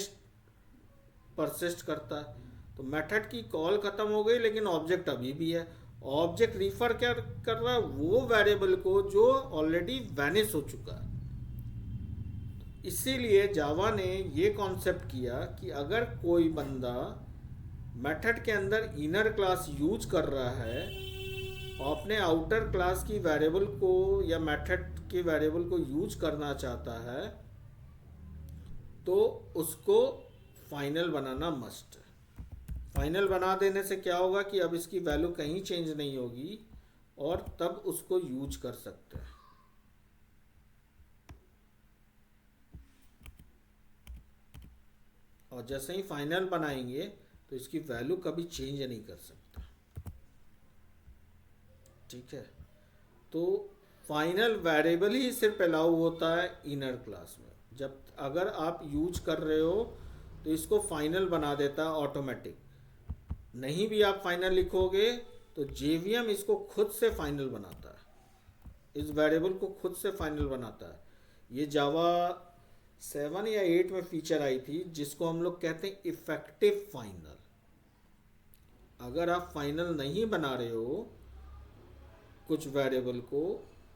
परसिस्ट करता है। तो मेथड की कॉल खत्म हो गई लेकिन ऑब्जेक्ट अभी भी है। ऑब्जेक्ट रिफर क्या कर रहा है, वो वेरिएबल को जो ऑलरेडी वैनिश हो चुका है। इसीलिए जावा ने ये कॉन्सेप्ट किया कि अगर कोई बंदा मेथड के अंदर इनर क्लास यूज कर रहा है और अपने आउटर क्लास की वेरिएबल को या मेथड के वेरिएबल को यूज करना चाहता है तो उसको फाइनल बनाना मस्ट है। फाइनल बना देने से क्या होगा कि अब इसकी वैल्यू कहीं चेंज नहीं होगी और तब उसको यूज कर सकते हैं। और जैसे ही फाइनल बनाएंगे तो इसकी वैल्यू कभी चेंज नहीं कर सकता, ठीक है। तो फाइनल वेरिएबल ही सिर्फ अलाउ होता है इनर क्लास में। जब अगर आप यूज कर रहे हो तो इसको फाइनल बना देता है ऑटोमेटिक। नहीं भी आप फाइनल लिखोगे तो जेवीएम इसको खुद से फाइनल बनाता है, इस वेरिएबल को खुद से फाइनल बनाता है। ये जावा 7 या 8 में फीचर आई थी जिसको हम लोग कहते हैं इफेक्टिव फाइनल। अगर आप फाइनल नहीं बना रहे हो कुछ वेरिएबल को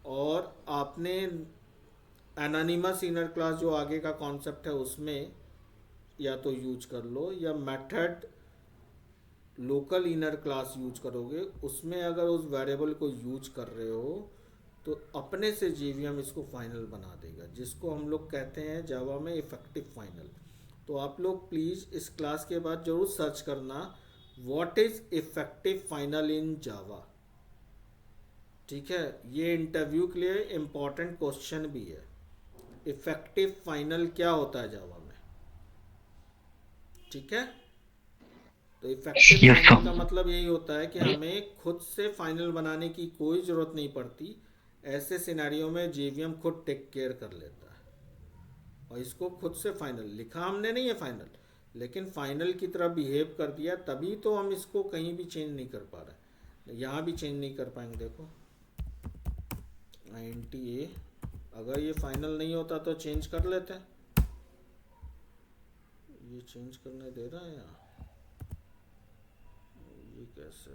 और आपने एनोनिमस इनर क्लास जो आगे का कॉन्सेप्ट है उसमें या तो यूज कर लो या method local inner class use करोगे, उसमें अगर उस वेरिएबल को यूज कर रहे हो तो अपने से जेवीएम इसको फाइनल बना देगा, जिसको हम लोग कहते हैं जावा में इफेक्टिव फाइनल। तो आप लोग प्लीज़ इस क्लास के बाद जरूर सर्च करना what is effective final in Java, ठीक है। ये इंटरव्यू के लिए इम्पोर्टेंट क्वेश्चन भी है, इफेक्टिव फाइनल क्या होता है जावा में, ठीक है। तो इफेक्टिव यस फाइनल का सर। मतलब यही होता है कि हमें खुद से फाइनल बनाने की कोई ज़रूरत नहीं पड़ती। ऐसे सिनेरियो में जेवीएम खुद टेक केयर कर लेता है और इसको खुद से फाइनल लिखा हमने नहीं है फाइनल, लेकिन फाइनल की तरह बिहेव कर दिया, तभी तो हम इसको कहीं भी चेंज नहीं कर पा रहे। यहाँ भी चेंज नहीं कर पाएंगे, देखो INTA, अगर ये फाइनल नहीं होता तो चेंज कर लेते हैं। ये चेंज करने दे रहा है यहाँ, ये कैसे?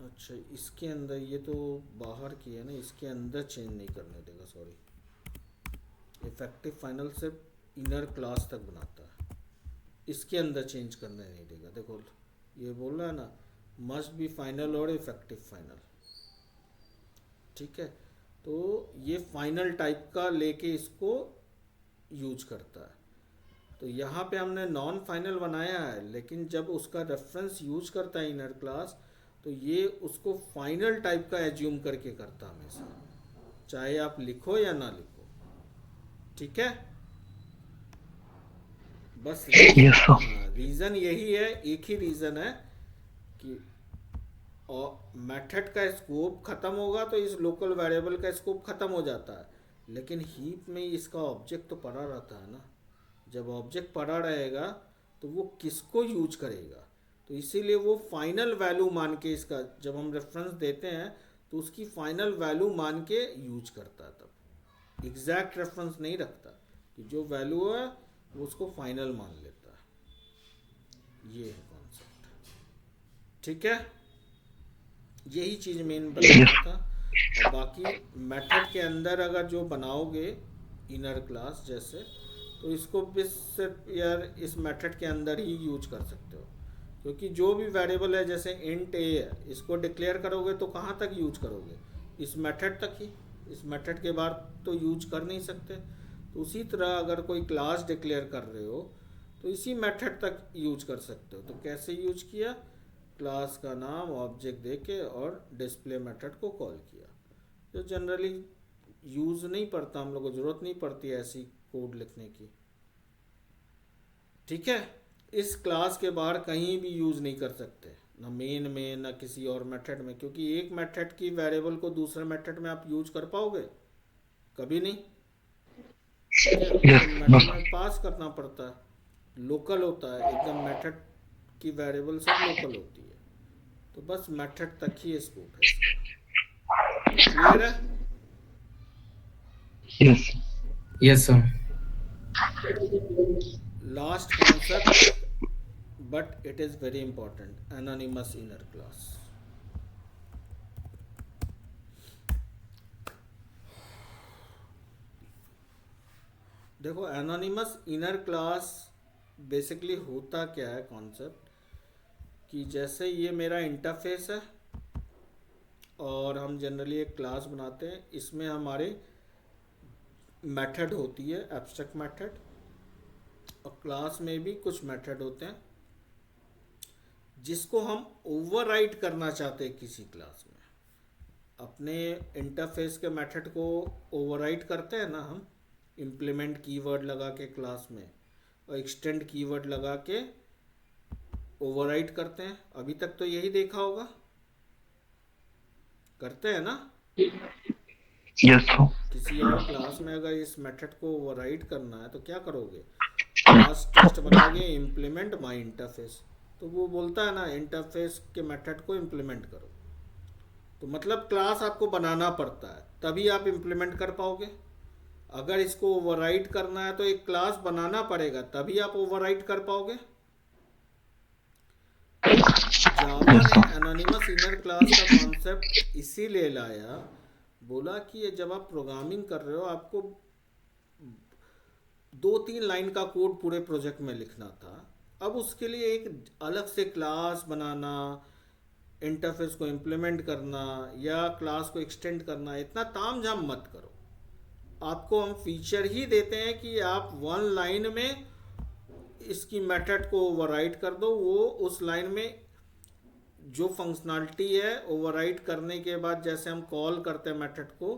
अच्छा इसके अंदर, ये तो बाहर की है ना, इसके अंदर चेंज नहीं करने देगा, सॉरी। इफेक्टिव फाइनल से इनर क्लास तक बनाता है, इसके अंदर चेंज करने नहीं देगा। देखो ये बोल रहा है ना मस्ट बी फाइनल और इफेक्टिव फाइनल, ठीक है। तो ये फाइनल टाइप का लेके इसको यूज करता है। तो यहाँ पे हमने नॉन फाइनल बनाया है, लेकिन जब उसका रेफरेंस यूज करता है इनर क्लास तो ये उसको फाइनल टाइप का एज्यूम करके करता है हमेशा। चाहे आप लिखो या ना लिखो। ठीक है, बस Yes, sir. रीज़न यही है, एक ही रीज़न है कि और मेथड का स्कोप ख़त्म होगा तो इस लोकल वेरिएबल का स्कोप ख़त्म हो जाता है। लेकिन हीप में इसका ऑब्जेक्ट तो पड़ा रहता है ना। जब ऑब्जेक्ट पड़ा रहेगा तो वो किसको यूज करेगा, तो इसीलिए वो फाइनल वैल्यू मान के, इसका जब हम रेफरेंस देते हैं तो उसकी फाइनल वैल्यू मान के यूज करता है। तब एग्जैक्ट रेफरेंस नहीं रखता कि जो वैल्यू है वो उसको फाइनल मान लेता है। ये है कॉन्सेप्ट। ठीक है, यही चीज़ मेन बताना था। और बाकी मेथड के अंदर अगर जो बनाओगे इनर क्लास जैसे, तो इसको भी सिर्फ यार इस मेथड के अंदर ही यूज कर सकते हो, क्योंकि जो भी वेरिएबल है जैसे इंट ए है, इसको डिक्लेयर करोगे तो कहाँ तक यूज करोगे, इस मेथड तक ही। इस मेथड के बाद तो यूज कर नहीं सकते। तो उसी तरह अगर कोई क्लास डिक्लेयर कर रहे हो तो इसी मेथड तक यूज कर सकते हो। तो कैसे यूज किया, क्लास का नाम ऑब्जेक्ट देके और डिस्प्ले मेथड को कॉल किया, जो जनरली यूज़ नहीं पड़ता, हम लोग को ज़रूरत नहीं पड़ती ऐसी कोड लिखने की। ठीक है, इस क्लास के बाहर कहीं भी यूज़ नहीं कर सकते, ना मेन में ना किसी और मेथड में, क्योंकि एक मेथड की वेरिएबल को दूसरे मेथड में आप यूज कर पाओगे कभी नहीं। ठीक है, Yes, तो no, मेथड sir. में पास करना पड़ता है, लोकल होता है एकदम। मेथड की वेरिएबल सब लोकल होती है, तो बस मेथड तक ही स्कोप है इसका। क्लियर है? Yes. Yes, sir. Last concept, but it is very important, anonymous inner class. देखो, एनोनिमस इनर क्लास बेसिकली होता क्या है कॉन्सेप्ट, कि जैसे ये मेरा इंटरफेस है और हम जनरली एक क्लास बनाते हैं, इसमें हमारे मेथड होती है, एब्स्ट्रैक्ट मेथड, और क्लास में भी कुछ मेथड होते हैं जिसको हम ओवरराइड करना चाहते हैं किसी क्लास में। अपने इंटरफेस के मेथड को ओवरराइड करते हैं ना हम, इम्प्लीमेंट कीवर्ड लगा के क्लास में, और एक्सटेंड कीवर्ड लगा के ओवरराइड करते हैं। अभी तक तो यही देखा होगा, करते हैं ना। Yes, sir. किसी और क्लास में अगर इस मेथड को ओवरराइड करना है तो क्या करोगे, क्लास टेस्ट बनाओगे इम्प्लीमेंट माई इंटरफेस, तो वो बोलता है ना इंटरफेस के मेथड को इम्प्लीमेंट करो। तो मतलब क्लास आपको बनाना पड़ता है, तभी आप इम्प्लीमेंट कर पाओगे। अगर इसको ओवरराइड करना है तो एक क्लास बनाना पड़ेगा, तभी आप ओवरराइड कर पाओगे। जावा Yes, ने sir. एनोनिमस इनर क्लास का कॉन्सेप्ट इसीलिए लाया, बोला कि ये जब आप प्रोग्रामिंग कर रहे हो आपको 2-3 लाइन का कोड पूरे प्रोजेक्ट में लिखना था। अब उसके लिए एक अलग से क्लास बनाना, इंटरफेस को इम्प्लीमेंट करना या क्लास को एक्सटेंड करना, इतना तामझाम मत करो। आपको हम फीचर ही देते हैं कि आप 1 लाइन में इसकी मेथड को ओवरराइड कर दो, वो उस लाइन में जो फंक्शनैलिटी है ओवरराइड करने के बाद जैसे हम कॉल करते हैं मेथड को,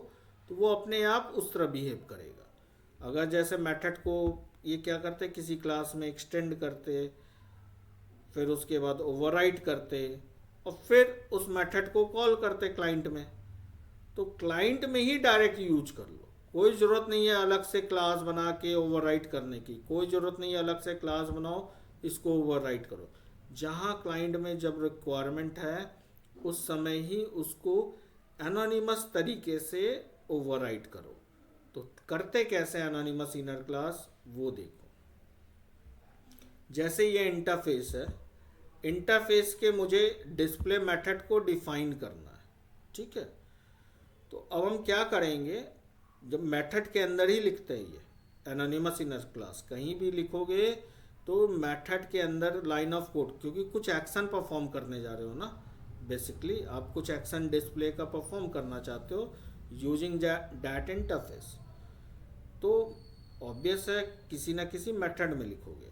तो वो अपने आप उस तरह बिहेव करेगा। अगर जैसे मेथड को ये क्या करते, किसी क्लास में एक्सटेंड करते, फिर उसके बाद ओवरराइड करते, और फिर उस मेथड को कॉल करते क्लाइंट में, तो क्लाइंट में ही डायरेक्ट यूज कर लो। कोई ज़रूरत नहीं है अलग से क्लास बना के ओवरराइड करने की, कोई ज़रूरत नहीं है अलग से क्लास बनाओ इसको ओवरराइड करो। जहाँ क्लाइंट में जब रिक्वायरमेंट है उस समय ही उसको एनोनिमस तरीके से ओवरराइड करो। तो करते कैसे एनोनिमस इनर क्लास, वो देखो। जैसे ये इंटरफेस है, इंटरफेस के मुझे डिस्प्ले मेथड को डिफाइन करना है, ठीक है। तो अब हम क्या करेंगे, जब मेथड के अंदर ही लिखते हैं ये एनोनिमस इनर क्लास, कहीं भी लिखोगे तो मेथड के अंदर लाइन ऑफ कोड, क्योंकि कुछ एक्शन परफॉर्म करने जा रहे हो ना, बेसिकली आप कुछ एक्शन डिस्प्ले का परफॉर्म करना चाहते हो यूजिंग दैट इंटरफेस, तो ऑब्वियस है किसी ना किसी मेथड में लिखोगे।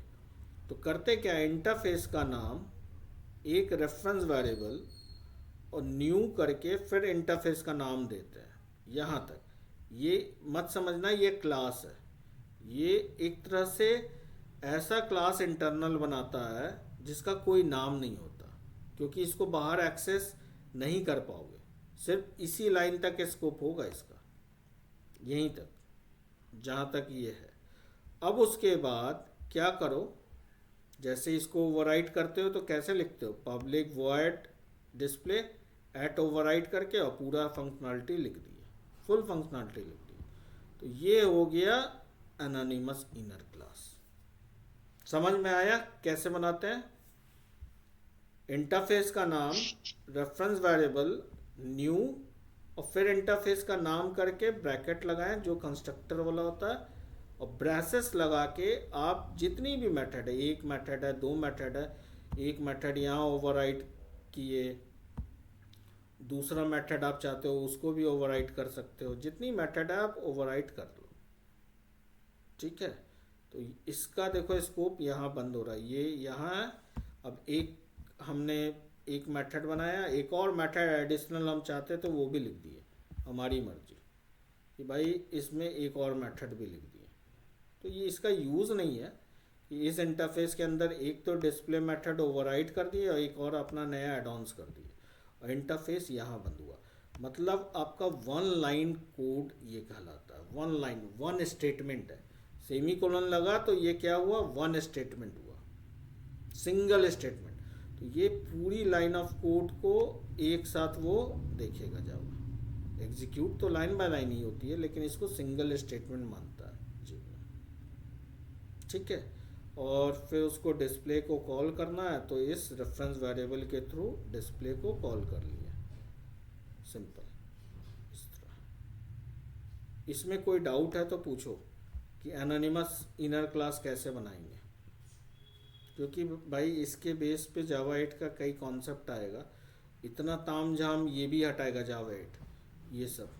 तो करते क्या, इंटरफेस का नाम एक रेफरेंस वेरिएबल और न्यू करके फिर इंटरफेस का नाम देते हैं। यहाँ तक ये मत समझना ये क्लास है, ये एक तरह से ऐसा क्लास इंटरनल बनाता है जिसका कोई नाम नहीं होता, क्योंकि इसको बाहर एक्सेस नहीं कर पाओगे, सिर्फ इसी लाइन तक स्कोप होगा इसका, यहीं तक जहाँ तक ये है। अब उसके बाद क्या करो, जैसे इसको ओवरराइट करते हो तो कैसे लिखते हो, public void display at override करके और पूरा फंक्शनलिटी लिख दी है, फुल फंक्शनलिटी लिख दी। तो ये हो गया एनोनिमस इनर क्लास। समझ में आया कैसे बनाते हैं? इंटरफेस का नाम रेफरेंस वेरिएबल न्यू और फिर इंटरफेस का नाम करके ब्रैकेट लगाएं जो कंस्ट्रक्टर वाला होता है, और ब्रेसेस लगा के आप जितनी भी मेथड है, एक मेथड है, दो मेथड है, एक मेथड यहाँ ओवरराइट किए, दूसरा मेथड आप चाहते हो उसको भी ओवरराइट कर सकते हो, जितनी मेथड है आप ओवरराइट कर लो। ठीक है, तो इसका देखो स्कोप यहाँ बंद हो रहा है, ये यहाँ है। अब एक हमने एक मेथड बनाया, एक और मेथड एडिशनल हम चाहते तो वो भी लिख दिए, हमारी मर्जी कि भाई इसमें एक और मेथड भी लिख दिए। तो ये इसका यूज़ नहीं है कि इस इंटरफेस के अंदर एक तो डिस्प्ले मेथड ओवरराइट कर दिए और एक और अपना नया एडॉन्स कर दिए, और इंटरफेस यहाँ बंद हुआ। मतलब आपका वन लाइन कोड ये कहलाता है, वन लाइन, वन स्टेटमेंट है। सेमी कोलन लगा तो ये क्या हुआ, वन स्टेटमेंट हुआ, सिंगल स्टेटमेंट। तो ये पूरी लाइन ऑफ कोड को एक साथ वो देखेगा जावा। एग्जीक्यूट तो लाइन बाय लाइन ही होती है, लेकिन इसको सिंगल स्टेटमेंट मानता है जी। ठीक है, और फिर उसको डिस्प्ले को कॉल करना है, तो इस रेफरेंस वेरिएबल के थ्रू डिस्प्ले को कॉल कर लिया, सिंपल इस तरह। इसमें कोई डाउट है तो पूछो कि एनोनिमस इनर क्लास कैसे बनाएंगे, क्योंकि भाई इसके बेस पे जावा 8 का कई कॉन्सेप्ट आएगा, इतना ताम झाम ये भी हटाएगा जावा 8 ये सब।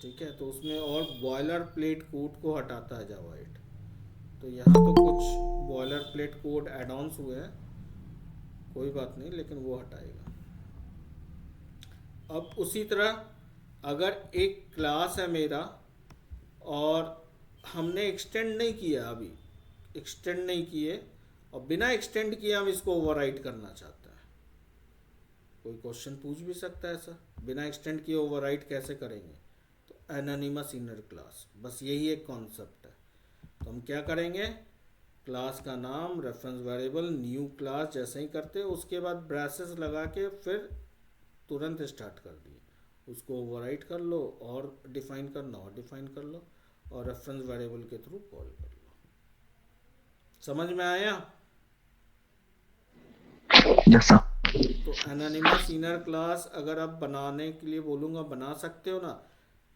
ठीक है, तो उसमें और बॉयलर प्लेट कोड को हटाता है जावा 8। तो यहाँ तो कुछ boilerplate code add ons हुए हैं, कोई बात नहीं, लेकिन वो हटाएगा। अब उसी तरह अगर एक क्लास है मेरा और हमने एक्सटेंड नहीं किया, अभी एक्सटेंड नहीं किए, और बिना एक्सटेंड किए हम इसको ओवरराइट करना चाहते हैं, कोई क्वेश्चन पूछ भी सकता है ऐसा, बिना एक्सटेंड किए ओवरराइट कैसे करेंगे? तो एनोनिमस इनर क्लास, बस यही एक कॉन्सेप्ट है। तो हम क्या करेंगे, क्लास का नाम रेफरेंस वेरिएबल न्यू क्लास जैसे ही करते हैं, उसके बाद ब्रेसेस लगा के फिर तुरंत स्टार्ट कर दिए, उसको ओवरराइट कर लो और डिफाइन करना और डिफाइन कर लो, और रेफरेंस वेरिएबल के थ्रू कॉल कर लो। समझ में आया? Yes sir. तो एनोनिमस इनर क्लास अगर आप बनाने के लिए बोलूँगा बना सकते हो ना।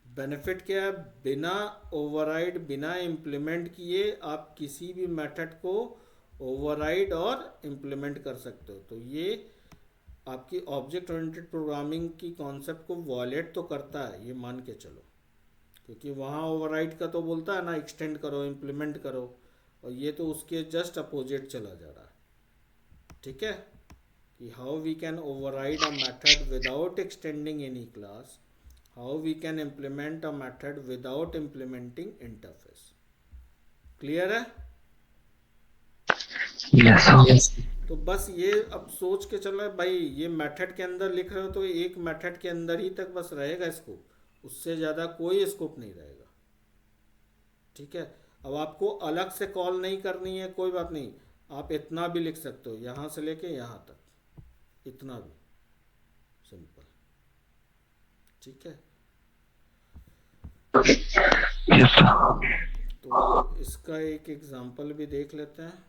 बेनिफिट क्या है, बिना ओवरराइड, बिना इम्प्लीमेंट किए आप किसी भी मेथड को ओवरराइड और इम्प्लीमेंट कर सकते हो। तो ये आपकी ऑब्जेक्ट ओरिएंटेड प्रोग्रामिंग की कॉन्सेप्ट को वॉयलेट तो करता है, ये मान के चलो, क्योंकि वहाँ ओवरराइड का तो बोलता है ना एक्सटेंड करो, इम्प्लीमेंट करो, और ये तो उसके जस्ट अपोजिट चला जा रहा है। ठीक है, कि how we can override a method without extending any class, how we can implement a method without implementing interface. Clear है? Yes sir. यस तो बस ये अब सोच के चलो भाई, ये मेथड के अंदर लिख रहे हो तो एक मेथड के अंदर ही तक बस रहेगा स्कोप, उससे ज़्यादा कोई स्कोप नहीं रहेगा। ठीक है, अब आपको अलग से कॉल नहीं करनी है, कोई बात नहीं, आप इतना भी लिख सकते हो, यहाँ से लेके यहाँ तक, इतना भी सिंपल। ठीक है, यस सर। तो इसका एक एग्जांपल भी देख लेते हैं।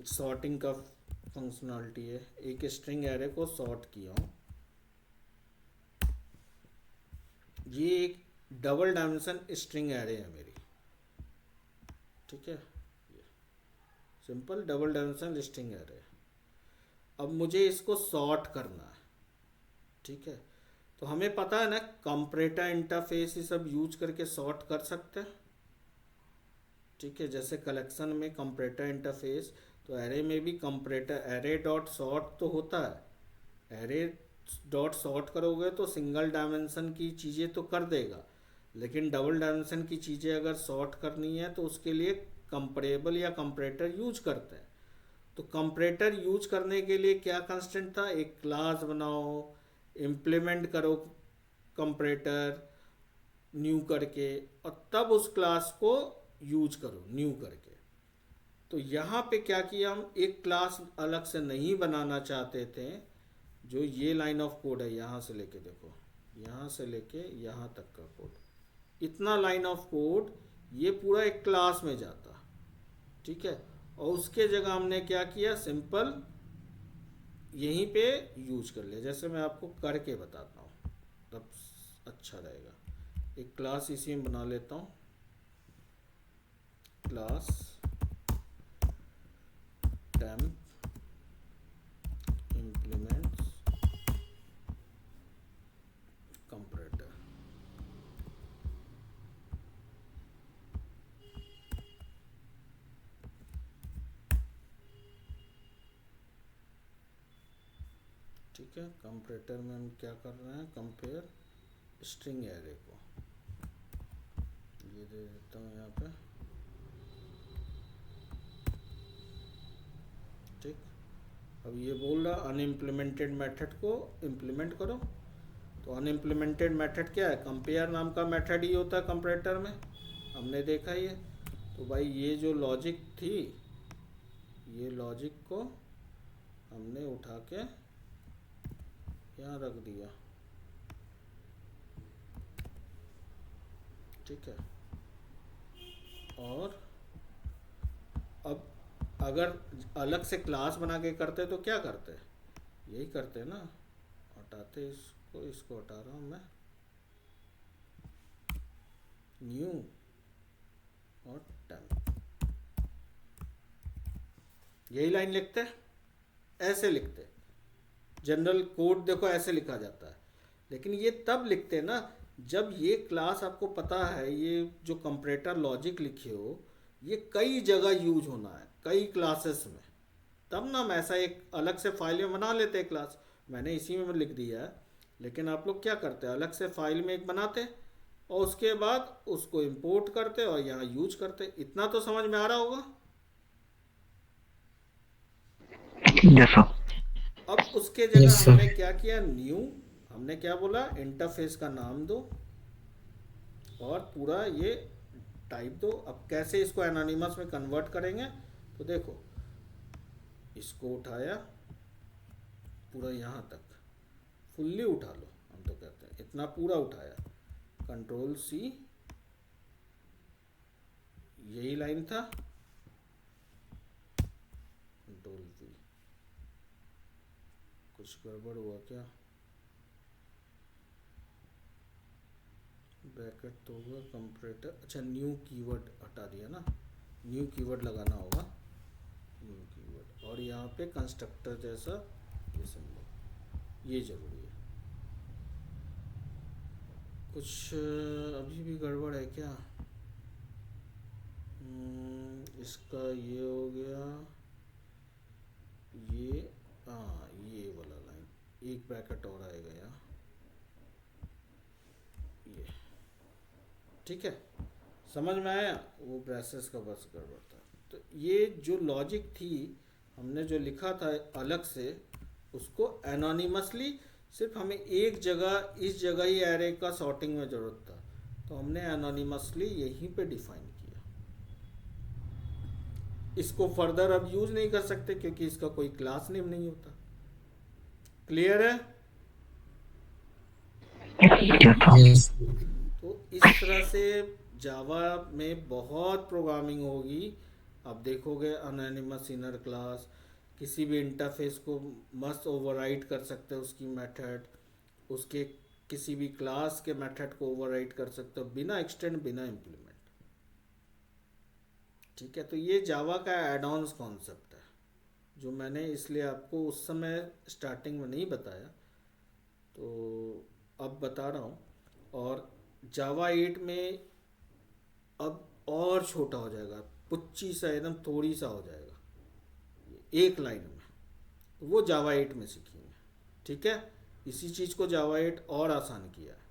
सॉर्टिंग का फंक्शनलिटी है, एक स्ट्रिंग एरे को सॉर्ट किया हूँ, ये एक डबल डायमेंशन स्ट्रिंग एरे है मेरी। ठीक है, simple double dimension string array. अब मुझे इसको सॉर्ट करना है। ठीक है, तो हमें पता है ना कंपैरेटर इंटरफेस ये सब यूज करके सॉर्ट कर सकते हैं। ठीक है, जैसे कलेक्शन में कंपैरेटर इंटरफेस, तो एरे में भी कंपैरेटर एरे डॉट सॉर्ट तो होता है। एरे डॉट सॉर्ट करोगे तो सिंगल डायमेंशन की चीज़ें तो कर देगा, लेकिन डबल डायमेंशन की चीज़ें अगर सॉर्ट करनी है तो उसके लिए कंपैरेबल या कंपैरेटर यूज करते हैं। तो कंपैरेटर यूज करने के लिए क्या कंस्ट्रेंट था, एक क्लास बनाओ, इम्प्लीमेंट करो कंपैरेटर न्यू करके, और तब उस क्लास को यूज करो न्यू करके। तो यहाँ पे क्या किया, हम एक क्लास अलग से नहीं बनाना चाहते थे। जो ये लाइन ऑफ कोड है, यहाँ से लेके देखो, यहाँ से लेके यहाँ तक का कोड, इतना लाइन ऑफ कोड ये पूरा एक क्लास में जाता, ठीक है। और उसके जगह हमने क्या किया, सिंपल यहीं पे यूज कर लिया। जैसे मैं आपको करके बताता हूँ तब अच्छा रहेगा। एक क्लास इसी में बना लेता हूँ, क्लास temp implements comparator। ठीक है, कंपैरेटर में हम क्या कर रहे हैं, कंपेयर स्ट्रिंग एरे को, ये दे देता हूँ यहाँ पे, ठीक। अब ये बोल रहा अनइम्प्लीमेंटेड मेथड को इम्प्लीमेंट करो। तो अनइम्प्लीमेंटेड मेथड क्या है, कंपेयर नाम का मेथड ही होता है कंपैरेटर में, हमने देखा ही है। तो भाई ये जो लॉजिक थी, ये लॉजिक को हमने उठा के यहाँ रख दिया, ठीक है। और अब अगर अलग से क्लास बना के करते तो क्या करते, यही करते ना, हटाते इसको, इसको हटा रहा हूँ मैं, न्यू और टेम्प, यही लाइन लिखते, ऐसे लिखते। जनरल कोड देखो ऐसे लिखा जाता है, लेकिन ये तब लिखते ना जब ये क्लास आपको पता है, ये जो कंपैरेटर लॉजिक लिखे हो ये कई जगह यूज होना है, कई क्लासेस में, तब ना हम ऐसा एक अलग से फाइल में बना लेते हैं क्लास। मैंने इसी में लिख दिया है, लेकिन आप लोग क्या करते हैं, अलग से फाइल में एक बनाते और उसके बाद उसको इंपोर्ट करते और यहाँ यूज करते। इतना तो समझ में आ रहा होगा। Yes, sir. अब उसके जगह Yes, sir. हमने क्या किया, न्यू, हमने क्या बोला, इंटरफेस का नाम दो और पूरा ये टाइप दो। अब कैसे इसको एनोनिमस में कन्वर्ट करेंगे, तो देखो इसको उठाया पूरा यहाँ तक, फुल्ली उठा लो, हम तो कहते हैं इतना पूरा उठाया, कंट्रोल सी, यही लाइन था, कंट्रोल वी, कुछ गड़बड़ हुआ क्या, ब्रैकेट तो होगा कंपैरेटर, अच्छा न्यू कीवर्ड हटा दिया ना, न्यू कीवर्ड लगाना होगा, न्यू कीवर्ड, और यहाँ पे कंस्ट्रक्टर जैसा ये सिंबल, ये जरूरी है। कुछ अभी भी गड़बड़ है क्या, इसका ये हो गया, ये हाँ ये वाला लाइन, एक ब्रैकेट और आएगा यहाँ, ये ठीक है, समझ में आया, वो ब्रेसेस का बस गड़बड़ था। तो ये जो लॉजिक थी, हमने जो लिखा था अलग से, उसको एनोनिमसली, सिर्फ हमें एक जगह, इस जगह ही एरे का सॉर्टिंग में ज़रूरत था, तो हमने एनोनिमसली यहीं पे डिफाइन किया। इसको फर्दर अब यूज नहीं कर सकते क्योंकि इसका कोई क्लास नेम नहीं होता। क्लियर है? Yes, sir. Yes. तो इस तरह से जावा में बहुत प्रोग्रामिंग होगी। आप देखोगे अनोनिमस इनर क्लास, किसी भी इंटरफेस को मस्त ओवरराइड कर सकते हो, उसकी मेथड, उसके किसी भी क्लास के मेथड को ओवरराइड कर सकते हो बिना एक्सटेंड, बिना इम्प्लीमेंट। ठीक है, तो ये जावा का एड ऑन्स कॉन्सेप्ट है जो मैंने इसलिए आपको उस समय स्टार्टिंग में नहीं बताया, तो अब बता रहा हूँ। और जावा 8 में अब और छोटा हो जाएगा, पुच्ची सा, एकदम थोड़ी सा हो जाएगा एक लाइन में, तो वो जावा 8 में सीखेंगे। ठीक है, इसी चीज़ को जावा 8 और आसान किया है।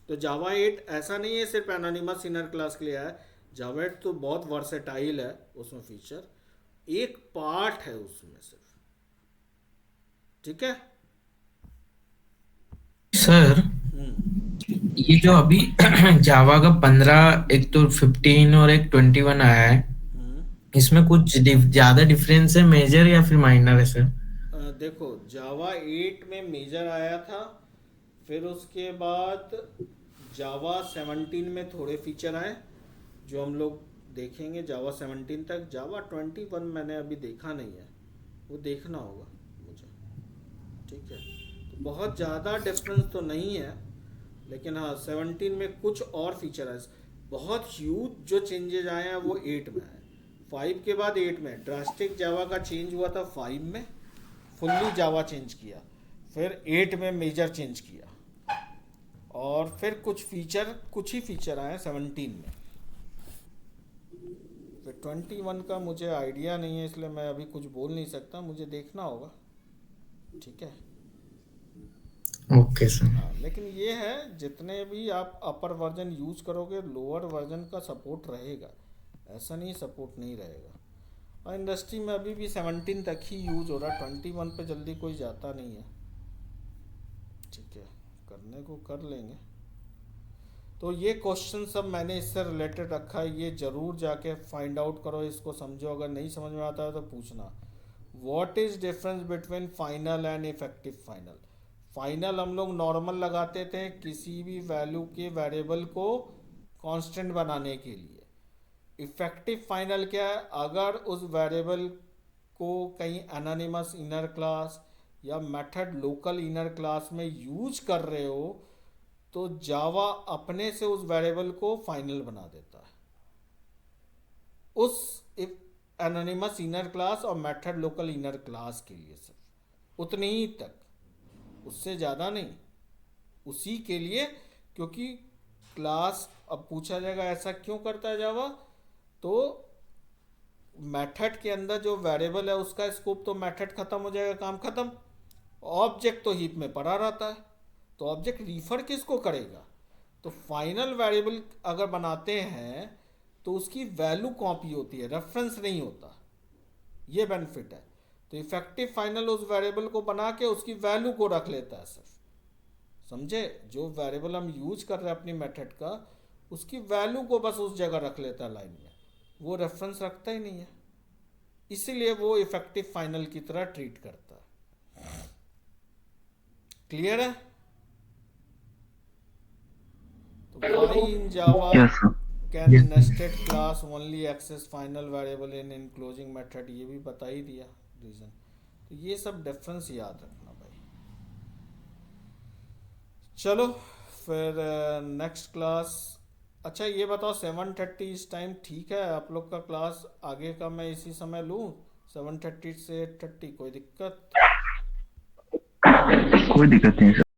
तो जावा 8 ऐसा नहीं है सिर्फ एनोनिमस इनर क्लास के लिए है। जावा 8 तो बहुत वर्सेटाइल है, उसमें फीचर एक पार्ट है उसमें सिर्फ। ठीक है। सर, ये जो अभी जावा का 15, एक तो 15 और एक 21 आया है, इसमें कुछ ज्यादा डिफरेंस है, मेजर या फिर माइनर है सर? देखो जावा 8 में मेजर आया था, फिर उसके बाद जावा 17 में थोड़े फीचर आए जो हम लोग देखेंगे जावा 17 तक। जावा 21 मैंने अभी देखा नहीं है, वो देखना होगा मुझे। ठीक है, तो बहुत ज़्यादा डिफरेंस तो नहीं है, लेकिन हाँ 17 में कुछ और फीचर आए। बहुत ह्यूज जो चेंजेज आए हैं वो 8 में आए। 5 के बाद 8 में ड्रास्टिक जावा का चेंज हुआ था, 5 में फुल्ली जावा चेंज किया, फिर 8 में मेजर चेंज किया, और फिर कुछ ही फीचर आए 17 में। फिर 21 का मुझे आइडिया नहीं है, इसलिए मैं अभी कुछ बोल नहीं सकता, मुझे देखना होगा। ठीक है। Okay sir. हाँ, लेकिन ये है जितने भी आप अपर वर्जन यूज़ करोगे लोअर वर्जन का सपोर्ट रहेगा, ऐसा नहीं सपोर्ट नहीं रहेगा। और इंडस्ट्री में अभी भी 17 तक ही यूज़ हो रहा, 21 पे जल्दी कोई जाता नहीं है। ठीक है, करने को कर लेंगे। तो ये क्वेश्चन सब मैंने इससे रिलेटेड रखा है, ये ज़रूर जाके फाइंड आउट करो, इसको समझो। अगर नहीं समझ में आता है तो पूछना। What is difference between final and effective final? Final हम लोग नॉर्मल लगाते थे किसी भी वैल्यू के वेरिएबल को कांस्टेंट बनाने के लिए। इफेक्टिव फाइनल क्या है? अगर उस वेरिएबल को कहीं एनोनिमस इनर क्लास या मेथड लोकल इनर क्लास में यूज कर रहे हो तो जावा अपने से उस वेरिएबल को फाइनल बना देता है उस एनोनिमस इनर क्लास और मेथड लोकल इनर क्लास के लिए, सिर्फ उतने ही तक, उससे ज़्यादा नहीं, उसी के लिए। क्योंकि क्लास, अब पूछा जाएगा ऐसा क्यों करता है जावा, तो मेथड के अंदर जो वेरिएबल है उसका स्कोप तो मेथड खत्म हो जाएगा, काम खत्म। ऑब्जेक्ट तो हीप में पड़ा रहता है, तो ऑब्जेक्ट रिफर किसको करेगा? तो फाइनल वेरिएबल अगर बनाते हैं तो उसकी वैल्यू कॉपी होती है, रेफरेंस नहीं होता, ये बेनिफिट है। तो इफेक्टिव फाइनल उस वेरिएबल को बना के उसकी वैल्यू को रख लेता है सिर्फ, समझे? जो वेरिएबल हम यूज कर रहे हैं अपनी मेथड का, उसकी वैल्यू को बस उस जगह रख लेता है लाइन में, वो रेफरेंस रखता ही नहीं है, इसीलिए वो इफेक्टिव फाइनल की तरह ट्रीट करता है। क्लियर है? तो why in Java Yes, sir. can Yes. nested class only access final variable in enclosing method, ये भी बता ही दिया रीजन। तो ये सब डिफरेंस याद रखना भाई। चलो फिर नेक्स्ट क्लास। अच्छा ये बताओ 7:30 इस टाइम ठीक है आप लोग का? क्लास आगे का मैं इसी समय लूँ 7:30 से 8:30, कोई दिक्कत? कोई दिक्कत नहीं सर।